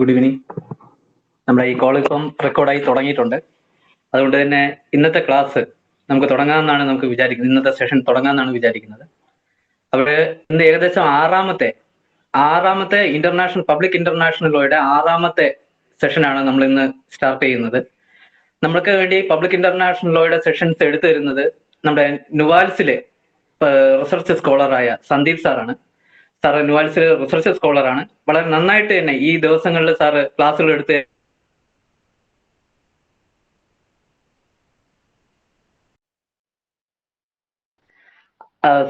Good evening. നമ്മുടെ ഈ call ഇപ്പം റെക്കോർഡായി തുടങ്ങിയിട്ടുണ്ട്. അതുകൊണ്ട് തന്നെ ഇന്നത്തെ ക്ലാസ് നമുക്ക് തുടങ്ങാമെന്നാണ് നമുക്ക് വിചാരിക്കുന്നത്. ഇന്നത്തെ സെഷൻ തുടങ്ങാമെന്നാണ് വിചാരിക്കുന്നത്. അപ്പോൾ ഇന്ന് ഏകദേശം ആറാമത്തെ ഇന്റർനാഷണൽ പബ്ലിക് ഇന്റർനാഷണൽ ലോയുടെ ആറാമത്തെ സെഷനാണ് നമ്മൾ ഇന്ന് സ്റ്റാർട്ട് ചെയ്യുന്നത്. നമ്മൾക്ക് വേണ്ടി പബ്ലിക് ഇന്റർനാഷണൽ ലോയുടെ സെഷൻസ് എടുത്തു തരുന്നത് നമ്മുടെ നുവാൽസിലെ റിസർച്ച് സ്കോളറായ സന്ദീപ് സാറാണ്. സാറ് നുവാൽസിലെ റിസർച്ച് സ്കോളറാണ്. വളരെ നന്നായിട്ട് തന്നെ ഈ ദിവസങ്ങളിൽ സാറ് ക്ലാസ്സുകൾ എടുത്ത്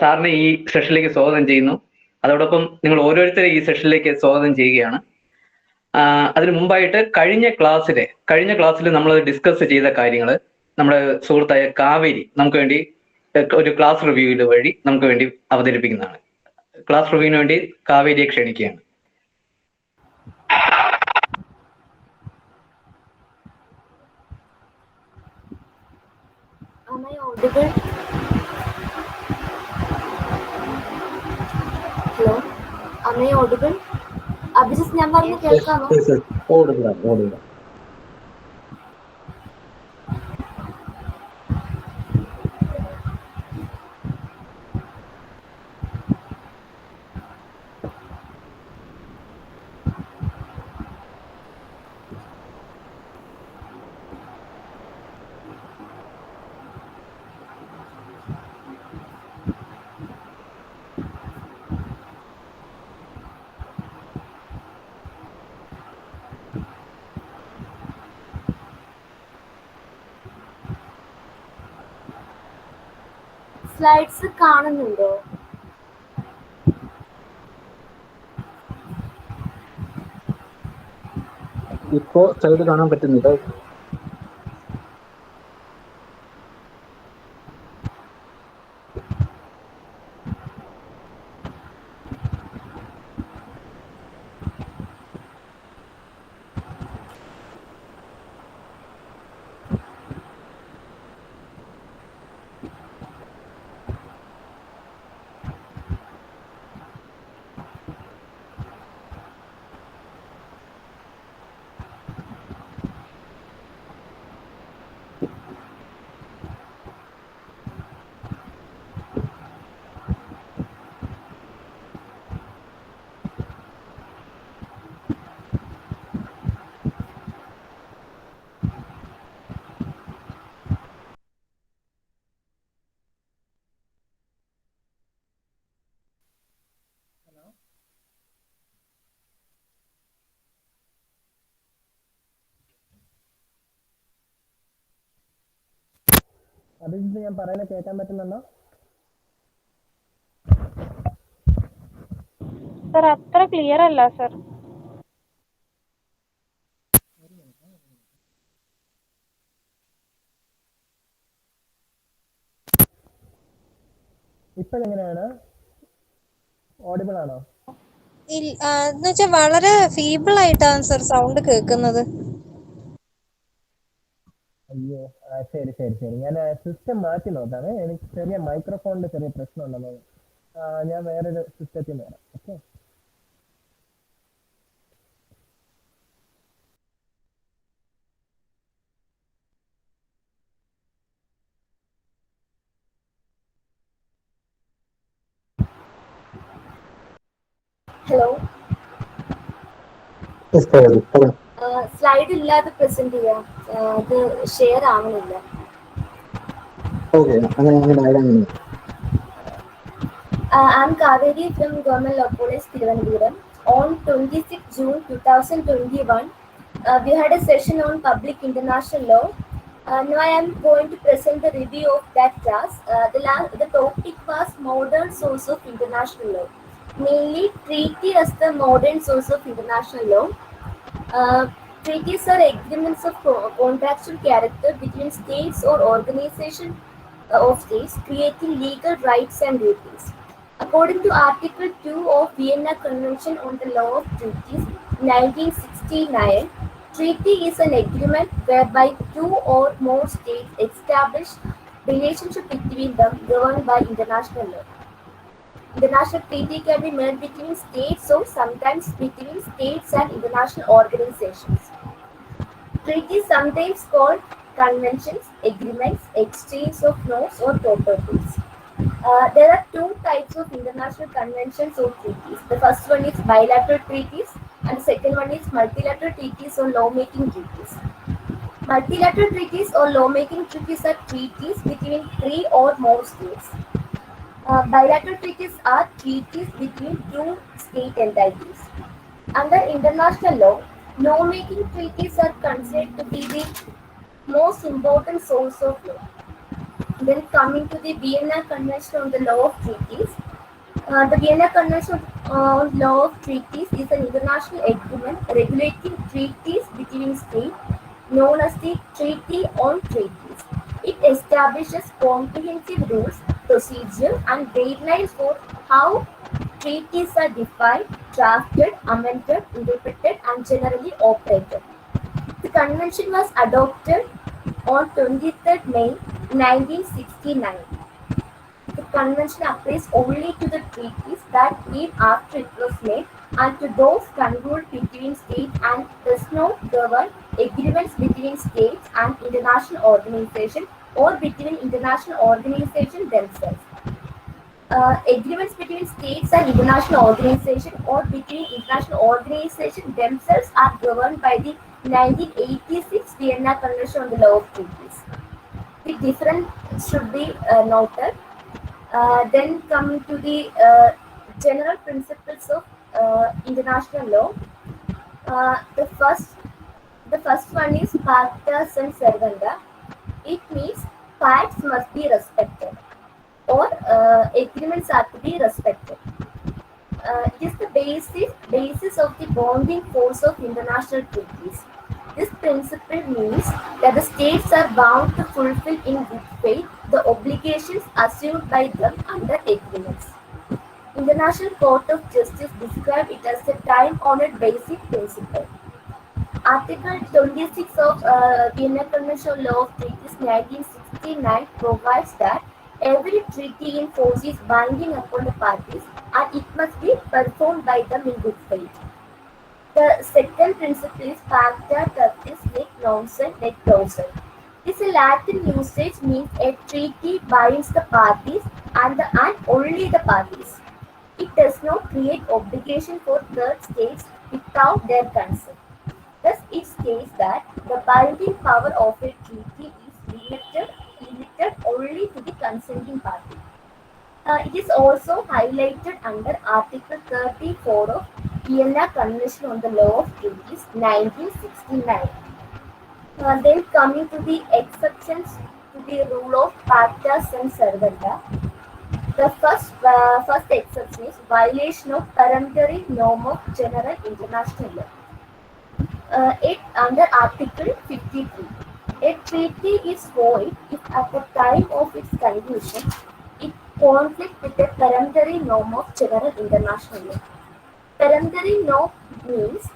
സാറിനെ ഈ സെഷനിലേക്ക് സ്വാഗതം ചെയ്യുന്നു. അതോടൊപ്പം നിങ്ങൾ ഓരോരുത്തരും ഈ സെഷനിലേക്ക് സ്വാഗതം ചെയ്യുകയാണ്. അതിനു മുമ്പായിട്ട് കഴിഞ്ഞ ക്ലാസ്സിൽ നമ്മൾ ഡിസ്കസ് ചെയ്ത കാര്യങ്ങൾ നമ്മുടെ സുഹൃത്തായ കാവേരി നമുക്ക് വേണ്ടി ഒരു ക്ലാസ് റിവ്യൂവിൽ വഴി നമുക്ക് വേണ്ടി അവതരിപ്പിക്കുന്നതാണ്. ക്ലാസ് റിവ്യൂവിന് വേണ്ടി കാവേരിയെ ക്ഷണിക്കുകയാണ്. അഭിജിത്ത്, ഞാൻ പറഞ്ഞു കേൾക്കാമോ? സ്ലൈഡ്സ് കാണുന്നുണ്ടോ? ഇപ്പോ സ്ലൈഡ് കാണാൻ പറ്റുന്നില്ല. അഭിജിത്ത്, ഞാൻ പറയുന്നത് കേൾക്കാൻ പറ്റുന്നുണ്ടോ? സർ, അത്ര ക്ലിയർ അല്ല സർ. ഇപ്പോഴെങ്ങനെയാണ്? ഓഡിബിൾ ആണോ? എന്നുവെച്ചാൽ വളരെ ഫീബിൾ ആയിട്ടാണ് സർ സൗണ്ട് കേൾക്കുന്നത്. അയ്യോ, ശരി ശരി ശരി, ഞാൻ സിസ്റ്റം മാറ്റി നോക്കാണ്. എനിക്ക് ചെറിയ മൈക്രോഫോണിന്റെ ചെറിയ പ്രശ്നം ഉണ്ടെന്ന്. ഞാൻ വേറൊരു സിസ്റ്റത്തിൽ നിന്ന് വരാം. ഓക്കെ. ഹലോ, സ്ലൈഡ് ഇല്ലാതെ പ്രസന്റ് ചെയ്യാം. അത് ഷെയർ ആവുന്നില്ല. I'm Kaveri from Government Law College, Thiruvananthapuram. On 26 June 2021, we had a session on public international law. Now I am going to present the review of that class. The topic was modern source of international law, mainly treaty as the modern source of international law. Treaties are agreements of contractual character between states or organization of states, creating legal rights and duties. According to Article 2 of Vienna Convention on the Law of Treaties, 1969, treaty is an agreement whereby two or more states establish relationship between them governed by international law. International treaty can be made between states or sometimes between states and international organizations. Treaties sometimes called conventions, agreements, exchange of notes or properties. There are two types of international conventions or treaties. The first one is bilateral treaties, and the second one is multilateral treaties or lawmaking treaties. Multilateral treaties or lawmaking treaties are treaties between three or more states. Bilateral treaties are treaties between two state entities. Under international law, lawmaking treaties are considered to be the most important source of law. Then coming to the Vienna Convention on the Law of Treaties. The Vienna Convention on Law of Treaties is an international agreement regulating treaties between states, known as the Treaty on Treaties. It establishes comprehensive rules, procedure, and guidelines for how treaties are defined, drafted, amended, interpreted, and generally operated. The convention was adopted on 23rd May 1969. The convention applies only to the treaties that came after it was made and to those concluded between states and does not govern agreements between states and international organizations or between international organizations themselves. Agreements between states and international organizations or between international organizations themselves are governed by the 1986 Vienna Convention on the Law of Treaties. The difference should be noted. Then coming to the general principles of international law. The first one is pacta sunt servanda. It means facts must be respected or agreements are to be respected. It is the basis of the bonding force of international treaties. This principle means that the states are bound to fulfill in good faith the obligations assumed by them under agreements. International Court of Justice described it as a time-honored basic principle. Article 26 of Vienna Convention on Law of Treaties 1969 provides that every treaty in force is binding upon the parties and it must be performed by them in good faith. The second principle is pacta tertis nec nonsens nec clausel. This Latin usage means a treaty binds the parties and only the parties. It does not create obligation for third states without their consent. Thus, it states that the binding power of a treaty is limited only to the consenting party. It is also highlighted under Article 34 of Vienna Convention on the Law of Treaties 1969. Then coming to the exceptions to the rule of pacta sunt servanda. The first exception is violation of peremptory norm of general international law. It under Article 53. A treaty is void if at the time of its conclusion it conflicts with a peremptory norm of general international law. Peremptory norm means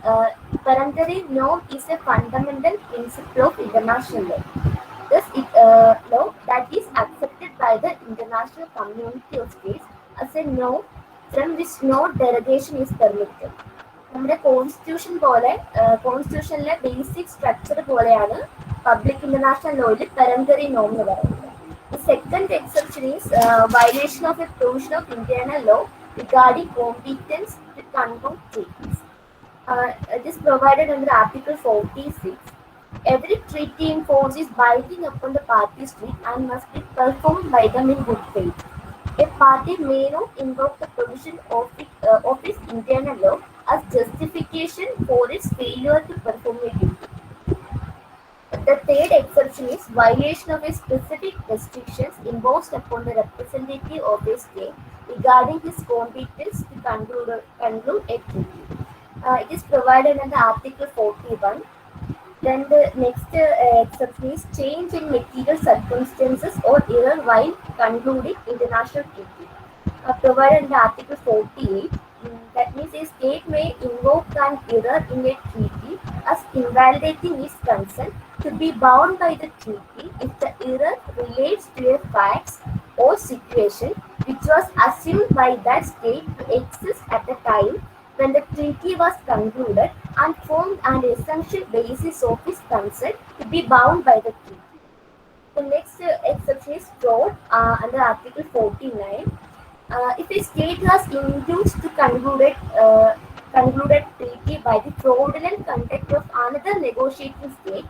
peremptory norm is a fundamental principle of international law. Thus, law that is accepted by the international community of states as a norm from which no derogation is permitted. നമ്മുടെ കോൺസ്റ്റിറ്റ്യൂഷനിലെ basic structure പോലെയാണ് public international ലോയിൽ പെരന്തറി നോം എന്ന് പറയുന്നത്. The second exception is violation of a provision of internal law regarding competence to conclude treaties. It is provided under Article 46. Every treaty in force is binding upon the parties to it and must be performed by them in good faith. A party may not invoke the provision of its internal law as justification for its failure to perform a duty. The third exception is violation of a specific restrictions imposed upon the representative of a state regarding his competence to conclude a treaty. It is provided under Article 41. Then the next exception is change in material circumstances or error while concluding international treaty. Provided under Article 48. That means a state may invoke an error in a treaty as invalidating its consent to be bound by the treaty if the error relates to a fact or situation which was assumed by that state to exist at the time when the treaty was concluded and formed an essential basis of its consent to be bound by the treaty. The next exception is fraud under Article 49. If a state has induced to concluded treaty by the fraudulent conduct of another negotiating state,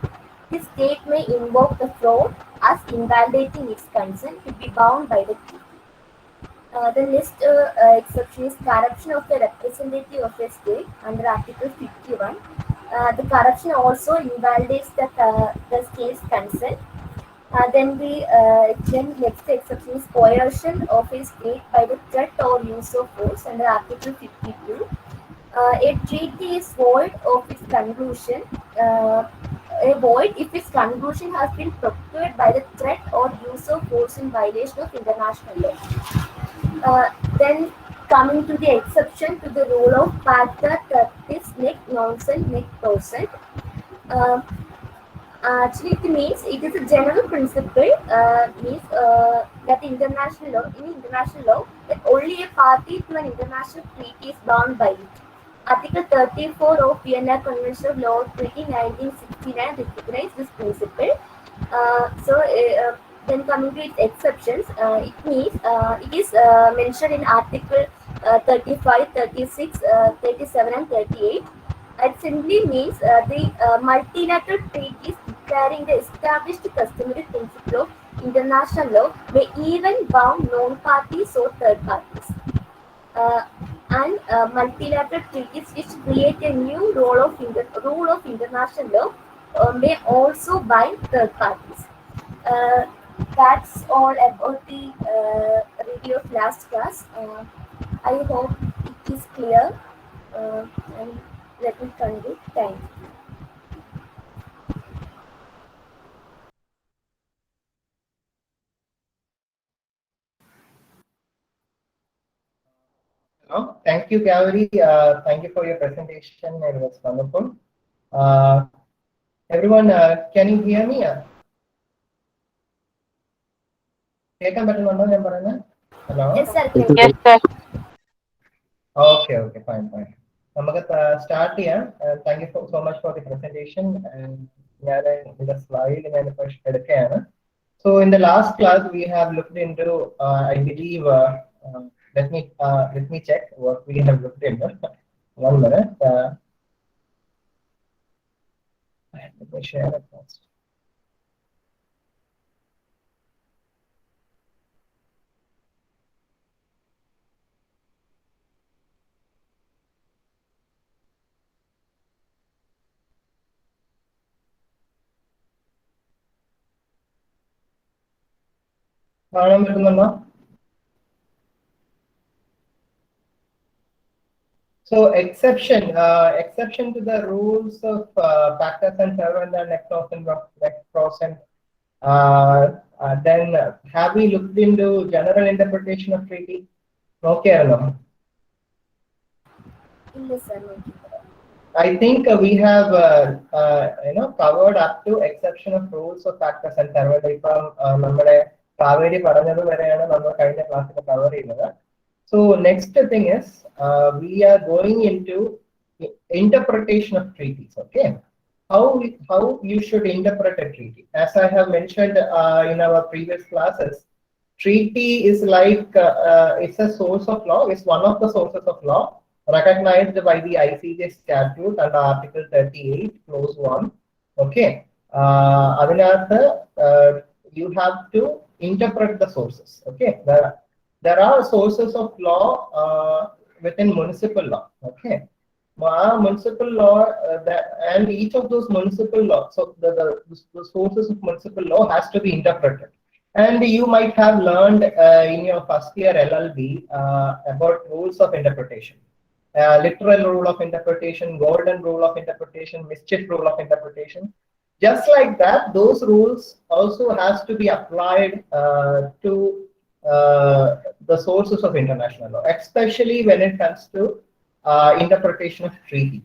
the state may invoke the fraud as invalidating its consent to be bound by the treaty. The next exception is corruption of a representative of a state under Article 51. The corruption also invalidates the state's consent. Then next exception is coercion of a state by the threat or use of force under Article 52. A treaty is void of its conclusion. Void if its conclusion has been procured by the threat or use of force in violation of international law. Then coming to the exception to the rule of pacta tertis nec nonsens nec posset. Actually, it means it is a general principle. Means that international law, that only a party to an international treaty is bound by it. Article 34 of Vienna Convention of Law Treaty 1969 recognizes this principle. Then coming to its exceptions, it means it is mentioned in Article 35, 36, 37, and 38. It simply means the multilateral treaties declaring the established customary principle of international law may even bound non-parties or third parties. And multilateral treaties which create a new rule of international law may also bind third parties. That's all about the review of last class. I hope it is clear. And let me conclude. Thank you. Hello. Thank you, Gayatri. Thank you for your presentation. It was wonderful. Everyone, can you hear me? Hello. Yes, sir. Yes, sir. Okay, fine. നമുക്ക് start ചെയ്യാം. Thank you so much for the presentation. ഞാൻ ഇതിന്റെ slide ഞാനിപ്പോൾ എടുക്കുകയാണ്. So in the last class we have looked into I believe let me check what we have looked into. 1 minute. Let me share it first. So exception to the rules of pacta sunt servanda nec posset. Then have we looked into general interpretation of treaty? Okay or no? Yes, sir. I think we have covered up to exception of rules of pacta sunt servanda. Ippam nammade Kaveri paranjadu vareyana nammal kazhinja class il cover cheyyunnathu. So next thing is we are going into interpretation of treaties. Okay, how you should interpret a treaty. As I have mentioned in our previous classes, treaty is like it's a source of law. It's one of the sources of law recognized by the ICJ statute under Article 38, Clause 1. Okay, you have to interpret the sources. Okay, there are sources of law within municipal law. Okay, municipal law and each of those municipal laws, so the sources of municipal law has to be interpreted. And you might have learned in your first year LLB about rules of interpretation. Literal rule of interpretation, golden rule of interpretation, mischief rule of interpretation. Just like that, those rules also has to be applied to the sources of international law, especially when it comes to interpretation of treaty.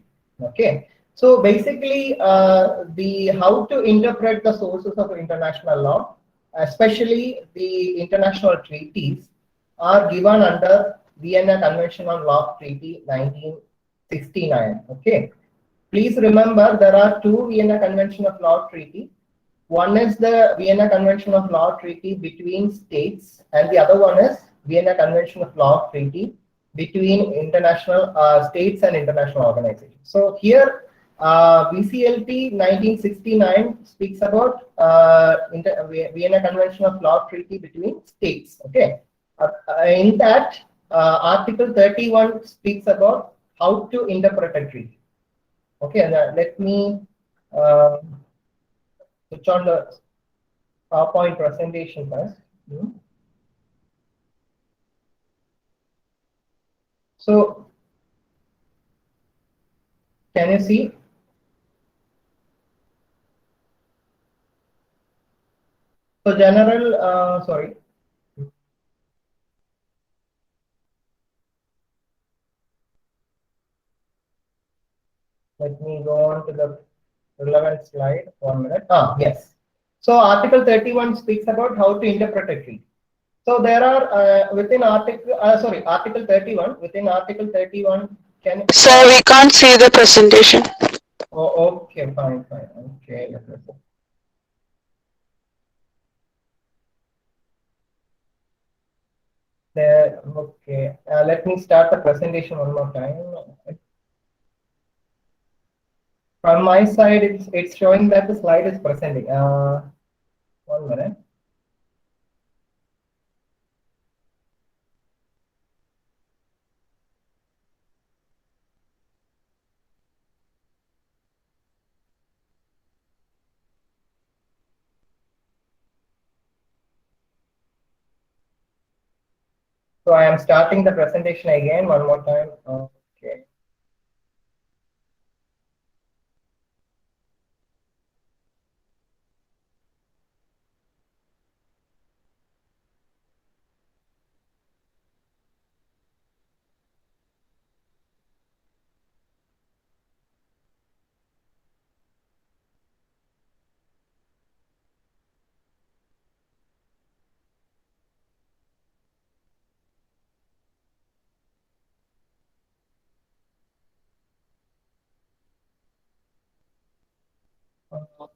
Okay, so basically how to interpret the sources of international law, especially the international treaties, are given under Vienna Convention on Law Treaty 1969. Okay. Please remember there are two Vienna Convention of Law Treaty. One is the Vienna Convention of Law Treaty between states, and the other one is Vienna Convention of Law Treaty between international states and international organizations. So here, VCLT 1969 speaks about Vienna Convention of Law Treaty between states. Okay, in that Article 31 speaks about how to interpret a treaty. Okay, and let me switch on the PowerPoint presentation first. So, can you see? So, general, sorry. Let me go on to the relevant slide. 1 minute. Yes. So, Article 31 speaks about how to interpret a treaty. So, there are within Article 31. Within Article 31, Sir, we can't see the presentation. Oh, okay, fine. Okay, there. Okay, let me start the presentation one more time. From my side, it's showing that the slide is presenting. 1 minute. So I am starting the presentation again one more time. Okay.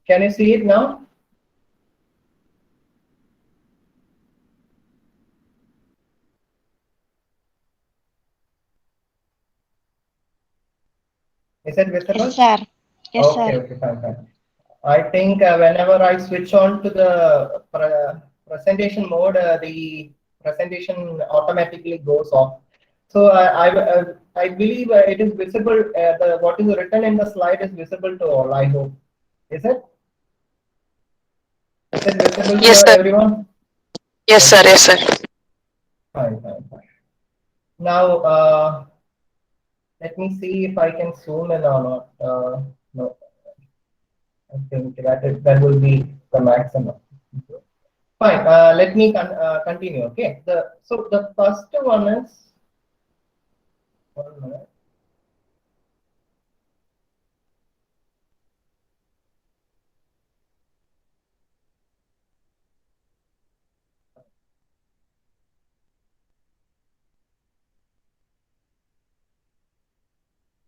Can you see it now? Is it visible? Yes, sir. Yes, Okay, sir. okay, fine. I think whenever I switch on to the presentation mode, the presentation automatically goes off. So I believe it is visible. What is written in the slide is visible to all. I hope. Is it? Is it visible Yes, to sir. everyone? Yes, sir. Yes, sir. Fine. Now, let me see if I can zoom in or not. No, I think that will be the maximum. Fine. Let me continue. Okay. So the first one is 1 minute.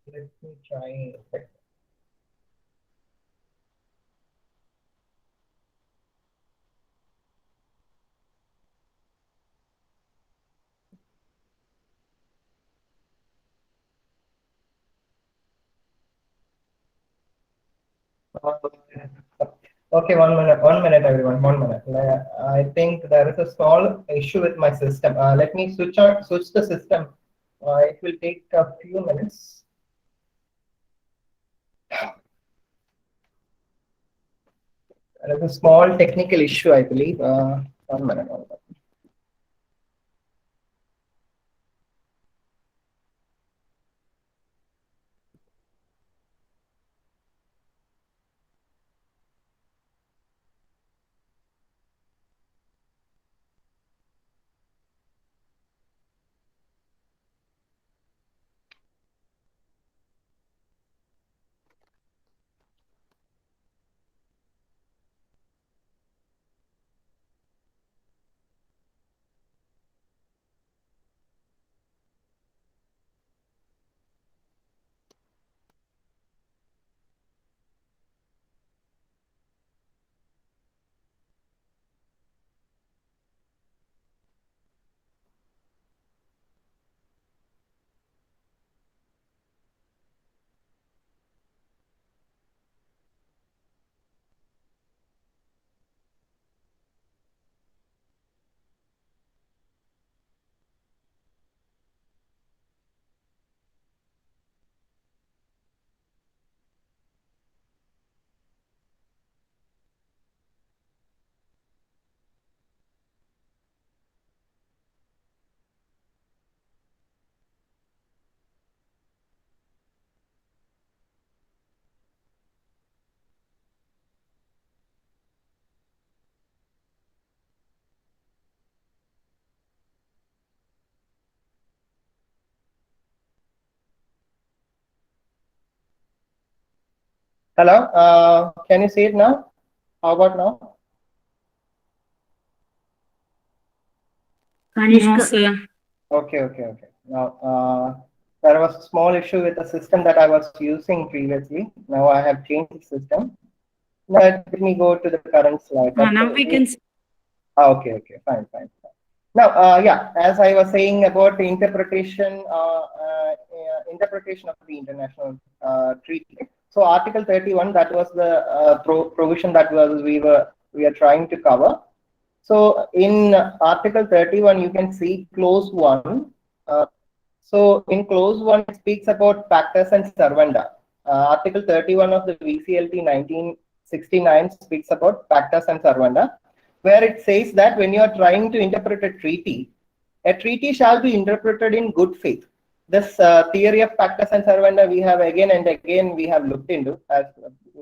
Let me try. Okay, 1 minute, everyone. 1 minute. I think there is a small issue with my system. Let me switch the system. It will take a few minutes. There is a small technical issue, I believe. 1 minute. Hello, can you see it now? How about now? No, sir. Okay. Now, there was a small issue with the system that I was using previously. Now I have changed the system. Now let me go to the current slide. Now we can see. Okay, fine. Now, yeah, as I was saying about the interpretation of the international treaty. So Article 31, that was the provision that we are trying to cover. So in Article 31, you can see clause 1. So in clause 1, it speaks about pactus and servanda. Article 31 of the VCLT 1969 speaks about pactus and servanda, where it says that when you are trying to interpret a treaty shall be interpreted in good faith. This theory of pactus and servanda we have again and again we have looked into as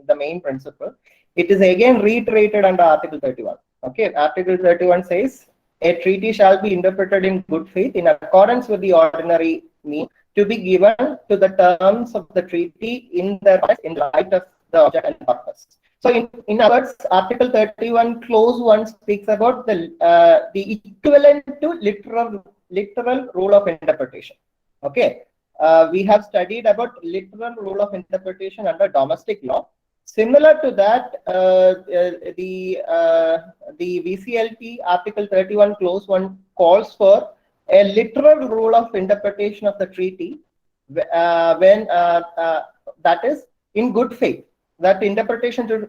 the main principle. It is again reiterated under Article 31. Okay, Article 31 says a treaty shall be interpreted in good faith in accordance with the ordinary means to be given to the terms of the treaty in light of the object and purpose. So in other words, Article 31 clause 1 speaks about the equivalent to literal rule of interpretation. Okay, we have studied about literal rule of interpretation under domestic law. Similar to that, the VCLT Article 31 clause 1 calls for a literal rule of interpretation of the treaty when that is in good faith. That interpretation to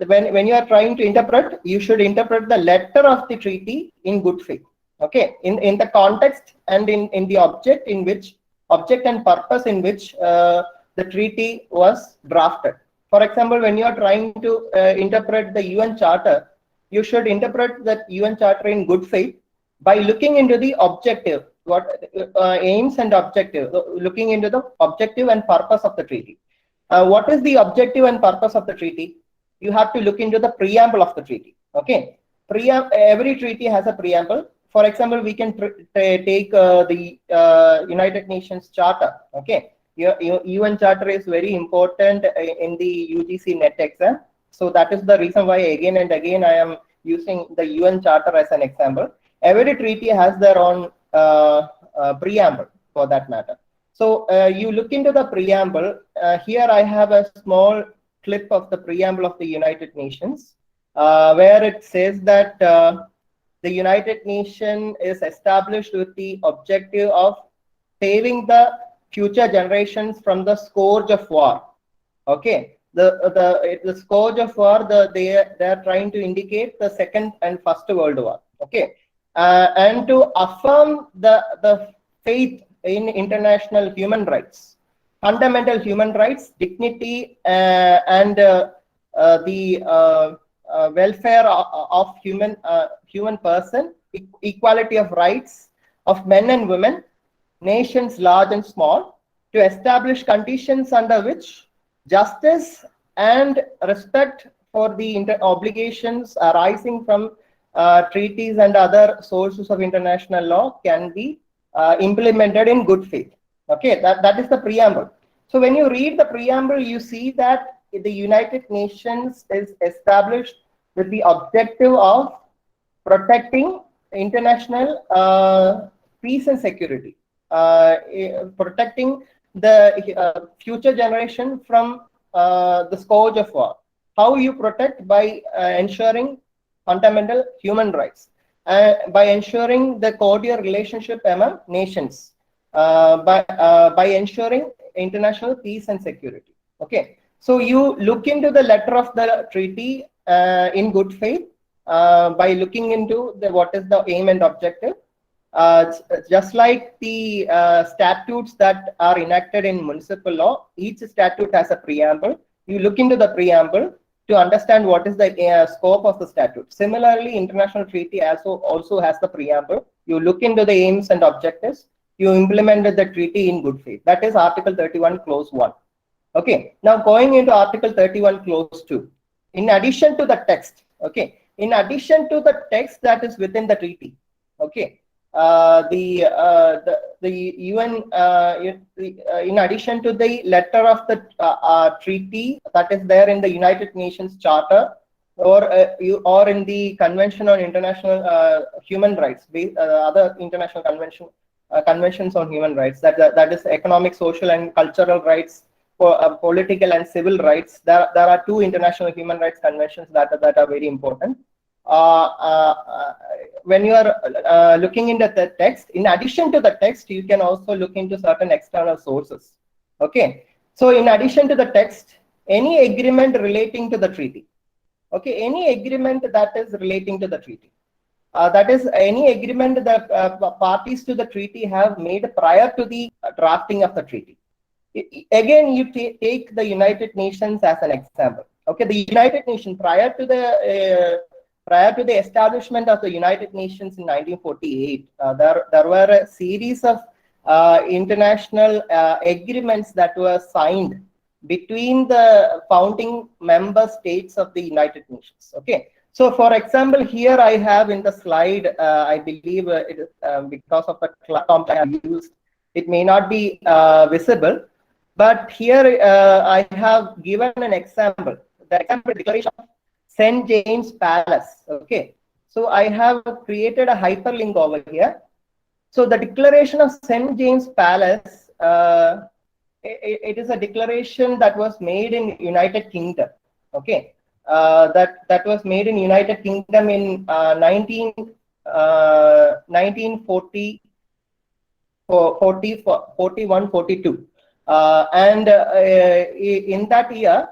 when you are trying to interpret, you should interpret the letter of the treaty in good faith. Okay, in the context and in the object and purpose in which the treaty was drafted. For example, when you are trying to interpret the UN Charter, you should interpret that UN Charter in good faith by looking into the objective, what aims and objective, looking into the objective and purpose of the treaty. What is the objective and purpose of the treaty? You have to look into the preamble of the treaty. Okay, every treaty has a preamble. For example, we can take the United Nations Charter. Okay, UN Charter is very important in the UGC NET exam. So that is the reason why again and again I am using the UN Charter as an example. Every treaty has their own preamble for that matter. So you look into the preamble. Here I have a small clip of the preamble of the United Nations, where it says that the United Nations is established with the objective of saving the future generations from the scourge of war. Okay, the scourge of war, they are trying to indicate the Second and First World War. Okay, and to affirm the faith in international human rights, fundamental human rights, dignity, and the welfare of human person, equality of rights of men and women, nations large and small, to establish conditions under which justice and respect for the obligations arising from treaties and other sources of international law can be implemented in good faith. Okay, that is the preamble. So when you read the preamble, you see that the United Nations is established with the objective of protecting international peace and security, protecting the future generation from the scourge of war. How you protect? By ensuring fundamental human rights, by ensuring the cordial relationship among nations, by ensuring international peace and security. Okay, so you look into the letter of the treaty in good faith by looking into what is the aim and objective. Just like the statutes that are enacted in municipal law, each statute has a preamble. You look into the preamble to understand what is the scope of the statute. Similarly, international treaty also has the preamble. You look into the aims and objectives. You implemented the treaty in good faith. That is Article 31 clause 1. Okay, now going into Article 31 clause 2. In addition to the text, okay, in addition to the text that is within the treaty, okay, the UN, in addition to the letter of the treaty that is there in the United Nations Charter, or in the Convention on International Human Rights, other international conventions on human rights, that is economic, social, and cultural rights, political and civil rights. There are 2 international human rights conventions that are very important. When you are looking into the text, in addition to the text, you can also look into certain external sources. Okay, so in addition to the text, any agreement relating to the treaty. Okay, any agreement that is relating to the treaty. That is any agreement that parties to the treaty have made prior to the drafting of the treaty. Again, you take the United Nations as an example. Okay, the United Nations, prior to the establishment of the United Nations in 1948, there were a series of international agreements that were signed between the founding member states of the United Nations. Okay, so for example, here I have in the slide, I believe it is because of the prompt I have used, it may not be visible, but here I have given an example. The example declaration of St. James Palace. Okay, so I have created a hyperlink over here. So the declaration of St. James Palace, it is a declaration that was made in United Kingdom. Okay, that was made in United Kingdom in 1940, 41, 42, and in that year,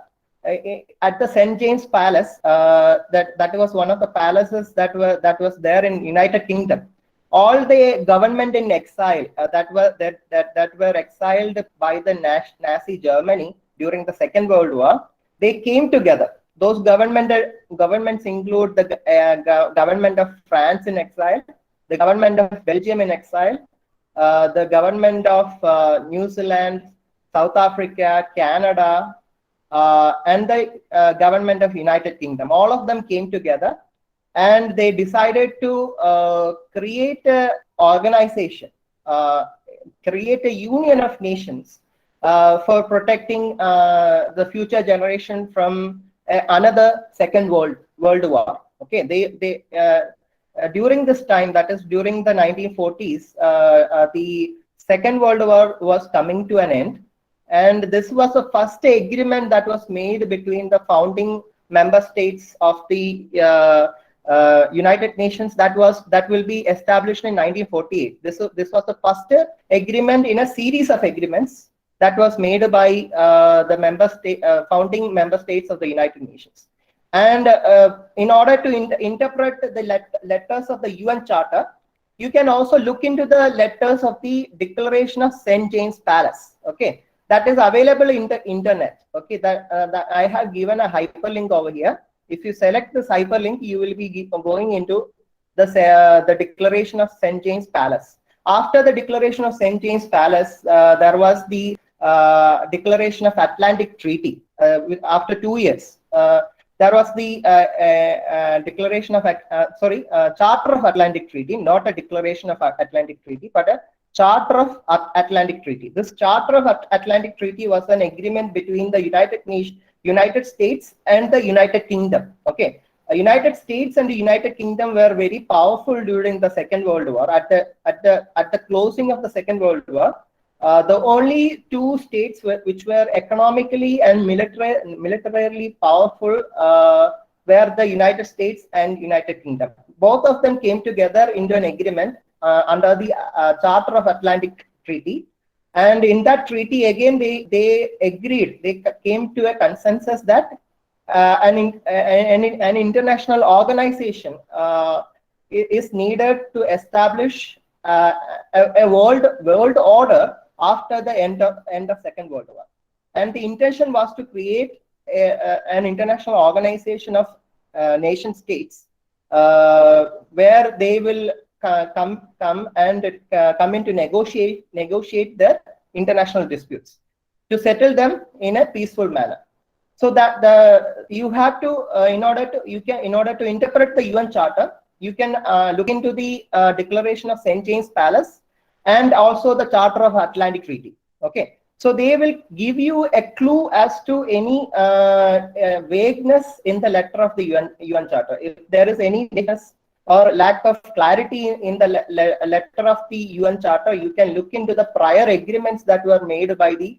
at the St. James Palace, that was one of the palaces that was there in United Kingdom. All the government in exile that were exiled by the Nazi Germany during the Second World War, they came together. Those governments include the government of France in exile, the government of Belgium in exile, the government of New Zealand, South Africa, Canada, and the government of United Kingdom. All of them came together and they decided to create an organization, create a union of nations for protecting the future generation from another Second World War. Okay, they during this time, that is during the 1940s, the Second World War was coming to an end. And this was the first agreement that was made between the founding member states of the United Nations that will be established in 1948. This was the first agreement in a series of agreements that was made by the founding member states of the United Nations. And in order to interpret the letters of the UN Charter, you can also look into the letters of the Declaration of St. James Palace. Okay, that is available in the internet. Okay, that I have given a hyperlink over here. If you select this hyperlink, you will be going into the Declaration of St. James Palace. After the Declaration of St. James Palace, there was the Declaration of Atlantic Treaty. After 2 years, there was the Declaration of Charter of Atlantic Treaty, not a Declaration of Atlantic Treaty, but a Charter of Atlantic Treaty. This Charter of Atlantic Treaty was an agreement between the United States and the United Kingdom. Okay, United States and the United Kingdom were very powerful during the Second World War. At the closing of the Second World War, the only 2 states which were economically and militarily powerful were the United States and United Kingdom. Both of them came together into an agreement under the Charter of Atlantic Treaty. And in that treaty, again, they agreed, they came to a consensus that an international organization is needed to establish a world order after the end of Second World War. And the intention was to create an international organization of nation states where they will come into negotiate the international disputes to settle them in a peaceful manner. So that you have to in order to interpret the UN Charter, you can look into the Declaration of St. James Palace and also the Charter of Atlantic Treaty. Okay, so they will give you a clue as to any vagueness in the letter of the UN Charter. If there is any vagueness or lack of clarity in the letter of the UN Charter, you can look into the prior agreements that were made by the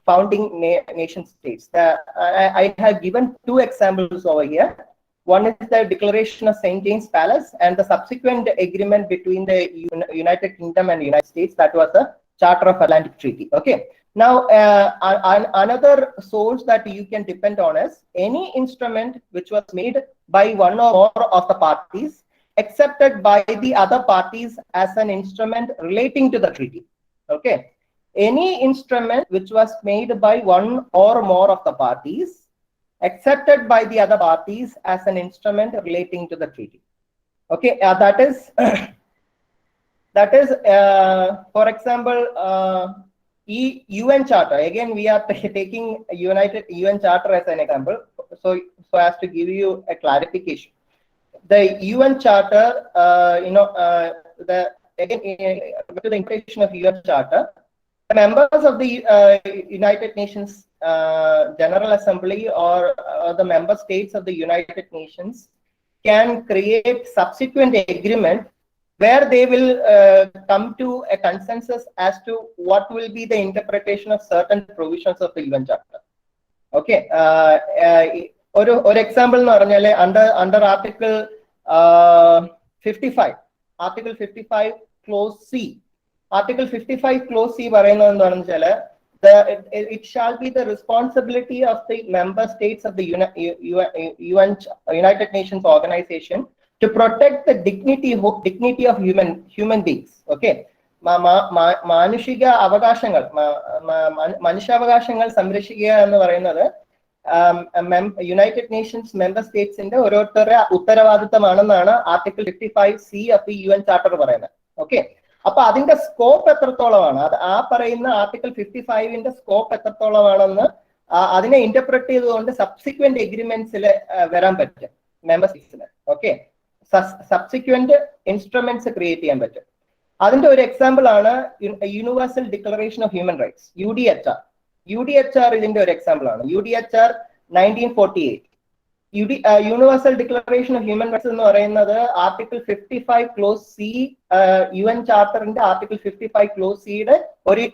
founding nation states. I have given two examples over here. One is the Declaration of St. James Palace and the subsequent agreement between the United Kingdom and United States, that was the Charter of Atlantic Treaty. Okay. Now, another source that you can depend on is any instrument which was made by one or more of the parties accepted by the other parties as an instrument relating to the treaty. Okay. Any instrument which was made by one or more of the parties accepted by the other parties as an instrument relating to the treaty. Okay, that is for example, UN Charter. Again, we are taking UN Charter as an example, so as to give you a clarification. The UN Charter, to the implication of UN Charter, the members of the United Nations General Assembly or the member states of the United Nations can create subsequent agreement where they will come to a consensus as to what will be the interpretation of certain provisions of the UN Charter. Okay, or example under Article 55, Article 55 Clause C. Article 55 Clause C it shall be the responsibility of the member states of the United Nations organization to protect the dignity of human beings. Okay, മാനുഷിക അവകാശങ്ങൾ മനുഷ്യാവകാശങ്ങൾ സംരക്ഷിക്കുക എന്ന് പറയുന്നത് United Nations member സ്റ്റേറ്റ്സിന്റെ ഓരോരുത്തരുടെ ഉത്തരവാദിത്തമാണെന്നാണ് article 55C of the UN charter പറയുന്നത്. Okay, അപ്പൊ അതിന്റെ സ്കോപ്പ് എത്രത്തോളമാണ്, അത് ആ പറയുന്ന ആർട്ടിക്കിൾ 55ന്റെ സ്കോപ്പ് എത്രത്തോളമാണെന്ന് അതിനെ ഇന്റർപ്രറ്റ് ചെയ്തുകൊണ്ട് സബ്സിക്വന്റ് എഗ്രിമെന്റ്സിൽ വരാൻ പറ്റും മെമ്പർ സ്റ്റേറ്റ്സിന്. ഓക്കെ, സബ്സിക്വന്റ് ഇൻസ്ട്രുമെന്റ്സ് ക്രിയേറ്റ് ചെയ്യാൻ പറ്റും. അതിന്റെ ഒരു എക്സാമ്പിൾ ആണ് universal declaration of human rights, UDHR. UDHR ഇതിന്റെ ഒരു എക്സാമ്പിൾ ആണ്. UDHR 1948. Universal declaration of human rights എന്ന് പറയുന്നത് ആർട്ടിക്കിൾ 55 ക്ലോസ് സി UN ചാർട്ടറിന്റെ ആർട്ടിക്കിൾ 55 ക്ലോസ് സിയുടെ ഒരു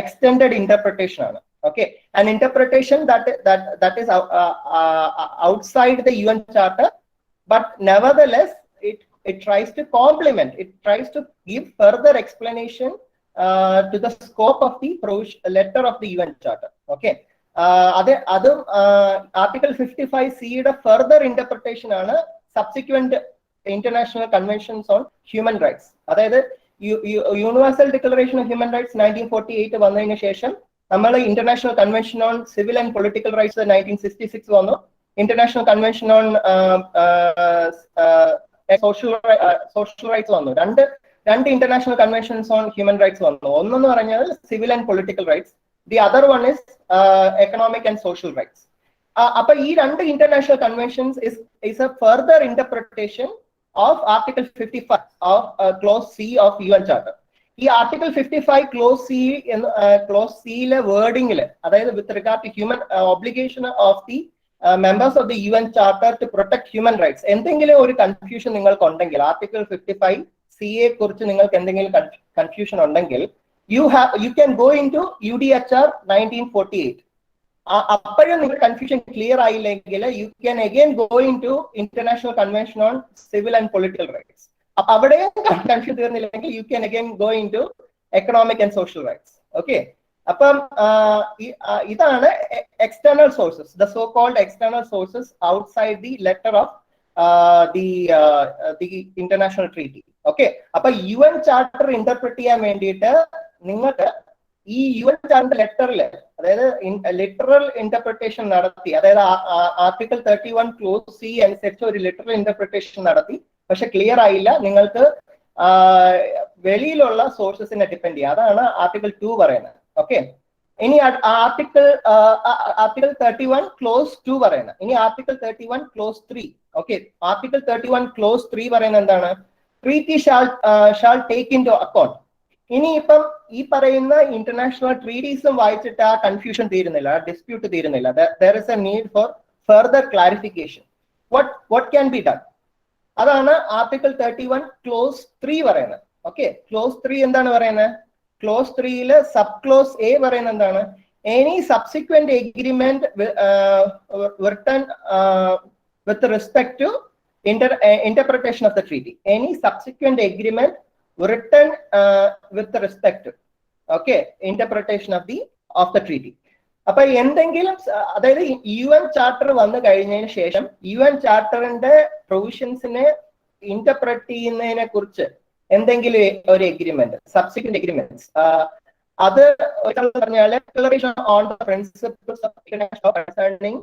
എക്സ്റ്റെൻഡഡ് ഇന്റർപ്രിട്ടേഷൻ ആണ്. Okay, an interpretation that is outside the UN Charter, but nevertheless it tries to complement, it tries to give further explanation to the scope of the letter of the UN Charter. Okay, Article 55C യുടെ further interpretation ആണ് subsequent international conventions on human rights. അതായത് universal declaration of human rights 1948 വന്നതിന് ശേഷം നമ്മൾ international convention on civil and political rights 1966 വന്നു. International convention on social rights വന്നു. രണ്ട് international conventions on human rights വന്നു. ഒന്നെന്ന് പറഞ്ഞാൽ civil and political rights, the other one is economic and social rights. അപ്പൊ ഈ രണ്ട് international conventions is A further interpretation of article 55 of close C of UN charter. ഈ article 55 close സിയിലെ വേർഡിംഗില്, അതായത് with regard to human obligation of the members of the UN Charter to protect human rights, എന്തെങ്കിലും ഒരു confusion നിങ്ങൾക്ക് ഉണ്ടെങ്കിൽ, article 55C കുറിച്ച് നിങ്ങൾക്ക് എന്തെങ്കിലും കൺഫ്യൂഷൻ ഉണ്ടെങ്കിൽ you can go into UDHR 1948. അപ്പോഴും നിങ്ങൾ കൺഫ്യൂഷൻ ക്ലിയർ ആയില്ലെങ്കിൽ you can again go into International Convention on Civil and Political Rights. അപ്പൊ അവിടെ confusion തീർന്നില്ലെങ്കിൽ you can again go into Economic and Social Rights. Okay, അപ്പം ഇതാണ് external sources, the so called external sources outside the letter of the international treaty. Okay, അപ്പൊ UN charter interpret ചെയ്യാൻ വേണ്ടിയിട്ട് നിങ്ങൾക്ക് ഈ UN charter ലെറ്ററിൽ, അതായത് literal interpretation നടത്തി, അതായത് ആർട്ടിക്കിൾ 31 ക്ലോസ് സി അനുസരിച്ച് ഒരു ലിറ്ററൽ ഇന്റർപ്രിട്ടേഷൻ നടത്തി, പക്ഷെ ക്ലിയർ ആയില്ല, നിങ്ങൾക്ക് വെളിയിലുള്ള സോഴ്സസിനെ ഡിപ്പെൻഡ് ചെയ്യുക. അതാണ് ആർട്ടിക്കിൾ 2 പറയുന്നത്. ഓക്കെ, ഇനി ആർട്ടിക്കിൾ 31 ക്ലോസ് 2 പറയുന്നത്, ഇനി article 31 close 3. Okay, Article 31 Clause 3 പറയുന്നത് എന്താണ്? Treaty shall take into account. ഇനിയിപ്പം ഈ പറയുന്ന ഇന്റർനാഷണൽ ട്രീറ്റീസും വായിച്ചിട്ട് ആ കൺഫ്യൂഷൻ തീരുന്നില്ല, ആ ഡിസ്പ്യൂട്ട് തീരുന്നില്ല. There is a need for further clarification. What can be done? അതാണ് ആർട്ടിക്കിൾ 31 ക്ലോസ് 3 പറയുന്നത്. ഓക്കെ, ക്ലോസ് 3 എന്താണ് പറയുന്നത്? ക്ലോസ് 3 സബ് ക്ലോസ് എ പറയുന്നത് എന്താണ്? Any subsequent agreement written with respect to interpretation of the treaty. Any subsequent agreement written with respect to, okay, interpretation of the treaty. അപ്പൊ എന്തെങ്കിലും, അതായത് UN charter വന്നു കഴിഞ്ഞതിന് ശേഷം UN ചാർട്ടറിന്റെ പ്രൊവിഷൻസിനെ ഇന്റർപ്രറ്റ് ചെയ്യുന്നതിനെ കുറിച്ച് എന്തെങ്കിലും ഒരു എഗ്രിമെന്റ്, സബ്സിക്വന്റ് എഗ്രിമെന്റ്സ്, അത് പറഞ്ഞാൽ declaration on the principles of international law concerning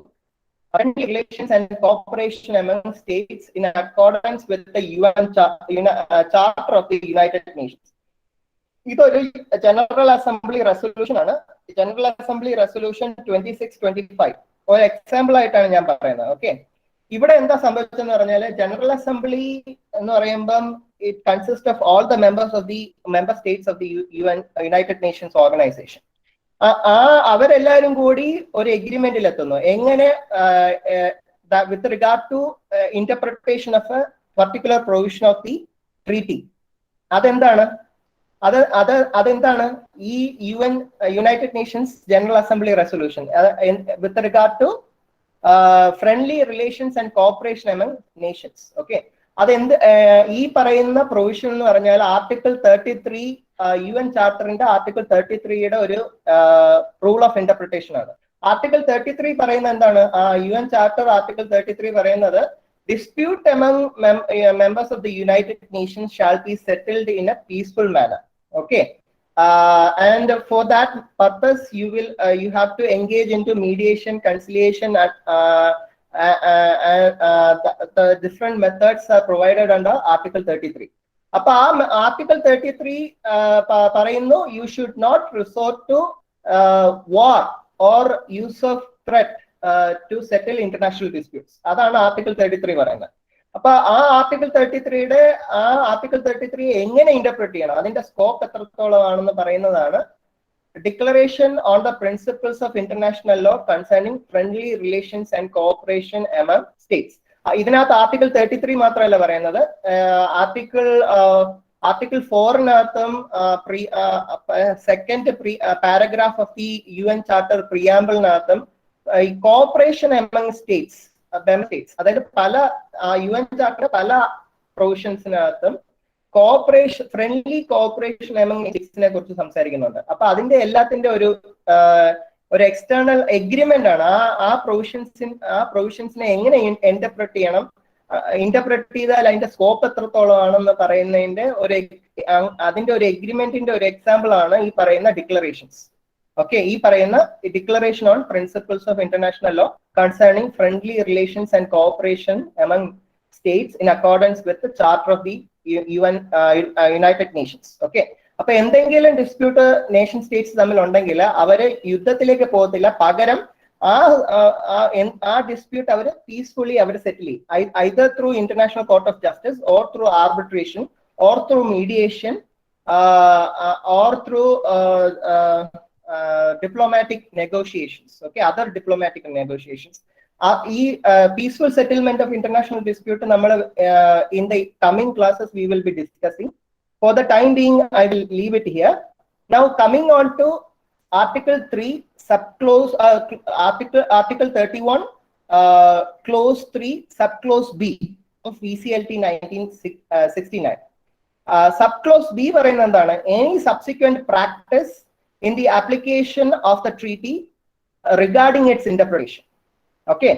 friendly relations and cooperation among states in accordance with the UN Charter of the United Nations. ഇതൊരു ജനറൽ അസംബ്ലി റെസൊല്യൂഷൻ ആണ്. General assembly resolution 2625 ഒരു example ആയിട്ടാണ് ഞാൻ പറയുന്നത്. Okay, ഇവിടെ എന്താ സംഭവിച്ചെന്ന് പറഞ്ഞാൽ, ജനറൽ അസംബ്ലി എന്ന് പറയുമ്പം it consist of all the members of the member states of the United Nations organisation. അവരെല്ലാവരും കൂടി ഒരു എഗ്രിമെന്റിൽ എത്തുന്നു. എങ്ങനെ? With regard to interpretation of a particular provision of the treaty. അതെന്താണ്? അതെന്താണ്? ഈ United Nations general assembly resolution with regard to friendly relations and cooperation among nations. Okay, അതെന്ത്? ഈ പറയുന്ന പ്രൊവിഷൻ എന്ന് പറഞ്ഞാൽ ആർട്ടിക്കിൾ 33 UN ചാർട്ടറിന്റെ ആർട്ടിക്കിൾ 33യുടെ ഒരു റൂൾ ഓഫ് ഇന്റർപ്രിട്ടേഷൻ ആണ്. ആർട്ടിക്കിൾ 33 പറയുന്നത് എന്താണ്? UN ചാർട്ടർ ആർട്ടിക്കിൾ 33 പറയുന്നത്, dispute among members of the United Nations shall be settled in a peaceful manner. Okay, and for that purpose you have to engage into mediation, conciliation, the different methods are provided under Article 33. അപ്പൊ ആ article 33 പറയുന്നു, you should not resort to war or use of threat to settle international disputes. അതാണ് article 33 പറയുന്നത്. അപ്പൊ ആ article 33 എങ്ങനെ interpret ചെയ്യണം, അതിന്റെ സ്കോപ്പ് എത്രത്തോളം ആണെന്ന് പറയുന്നതാണ് declaration on the principles of international law concerning friendly relations and cooperation among states. ഇതിനകത്ത് ആർട്ടിക്കിൾ 33 മാത്രമല്ല പറയുന്നത്, ആർട്ടിക്കിൾ 4-നകത്തും second paragraph of the UN charter പ്രിയാമ്പിളിനകത്തും ഈ കോഓപ്പറേഷൻ എമംഗ് സ്റ്റേറ്റ്സ്, അതായത് പല UN ചാർട്ടർ പല പ്രൊവിഷൻസിനകത്തും ഫ്രണ്ട്ലി കോഓപ്പറേഷൻ എമംഗ് സ്റ്റേറ്റ്സിനെ കുറിച്ച് സംസാരിക്കുന്നുണ്ട്. അപ്പൊ അതിന്റെ എല്ലാത്തിന്റെ ഒരു എക്സ്റ്റേണൽ എഗ്രിമെന്റ് ആണ്. ആ പ്രൊവിഷൻസിനെ എങ്ങനെ ഇന്റർപ്രറ്റ് ചെയ്യണം, ഇന്റർപ്രറ്റ് ചെയ്താൽ അതിന്റെ സ്കോപ്പ് എത്രത്തോളം ആണെന്ന് പറയുന്നതിന്റെ അതിന്റെ ഒരു എഗ്രിമെന്റിന്റെ ഒരു എക്സാമ്പിൾ ആണ് ഈ പറയുന്ന ഡിക്ലറേഷൻസ്. ഓക്കെ, ഈ പറയുന്ന declaration on principles of international law concerning friendly relations and cooperation among States in accordance with charter of the United Nations. Okay, അപ്പൊ എന്തെങ്കിലും ഡിസ്പ്യൂട്ട് നേഷൻ സ്റ്റേറ്റ്സ് തമ്മിൽ ഉണ്ടെങ്കിൽ അവര് യുദ്ധത്തിലേക്ക് പോകത്തില്ല, പകരം ആ ഡിസ്പ്യൂട്ട് അവർ പീസ്ഫുള്ളി അവർ സെറ്റിൽ ചെയ്യും, either through international court of justice or through arbitration or through mediation or through diplomatic negotiations. Okay, other diplomatic negotiations. ഈ peaceful settlement of international dispute നമ്മൾ in the coming classes we will be discussing. For the time being, I will leave it here. Now, coming on to Article 3, subclause Article 31, Clause 3, subclause B of VCLT 1969. Subclause B പറയുന്നത് എന്താണ്? Any subsequent practice in the application of the treaty regarding its interpretation. Okay.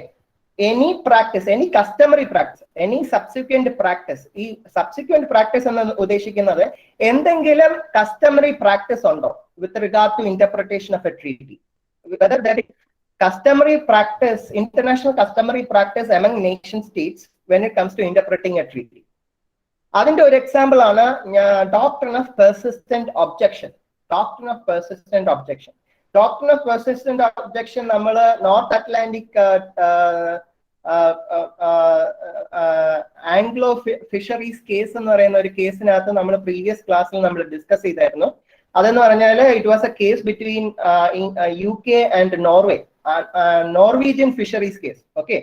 Any practice, any customary practice, any subsequent practice. ഈ subsequent practice എന്ന് ഉദ്ദേശിക്കുന്നത് എന്തെങ്കിലും customary practice ഉണ്ടോ with regard to interpretation of a treaty, whether that customary practice, international customary practice among nation states when it comes to interpreting a treaty. അതിന്റെ ഒരു example ആണ് doctrine of persistent objection. Doctrine of persistent objection doctrine of persistent objection നമ്മൾ North Atlantic Anglo fisheries case എന്ന് പറയുന്ന ഒരു കേസിനകത്ത് നമ്മൾ previous ക്ലാസ്സിൽ നമ്മൾ ഡിസ്കസ് ചെയ്തായിരുന്നു. അതെന്ന് പറഞ്ഞാൽ it was A case between UK and Norway, Norwegian fisheries case. Okay,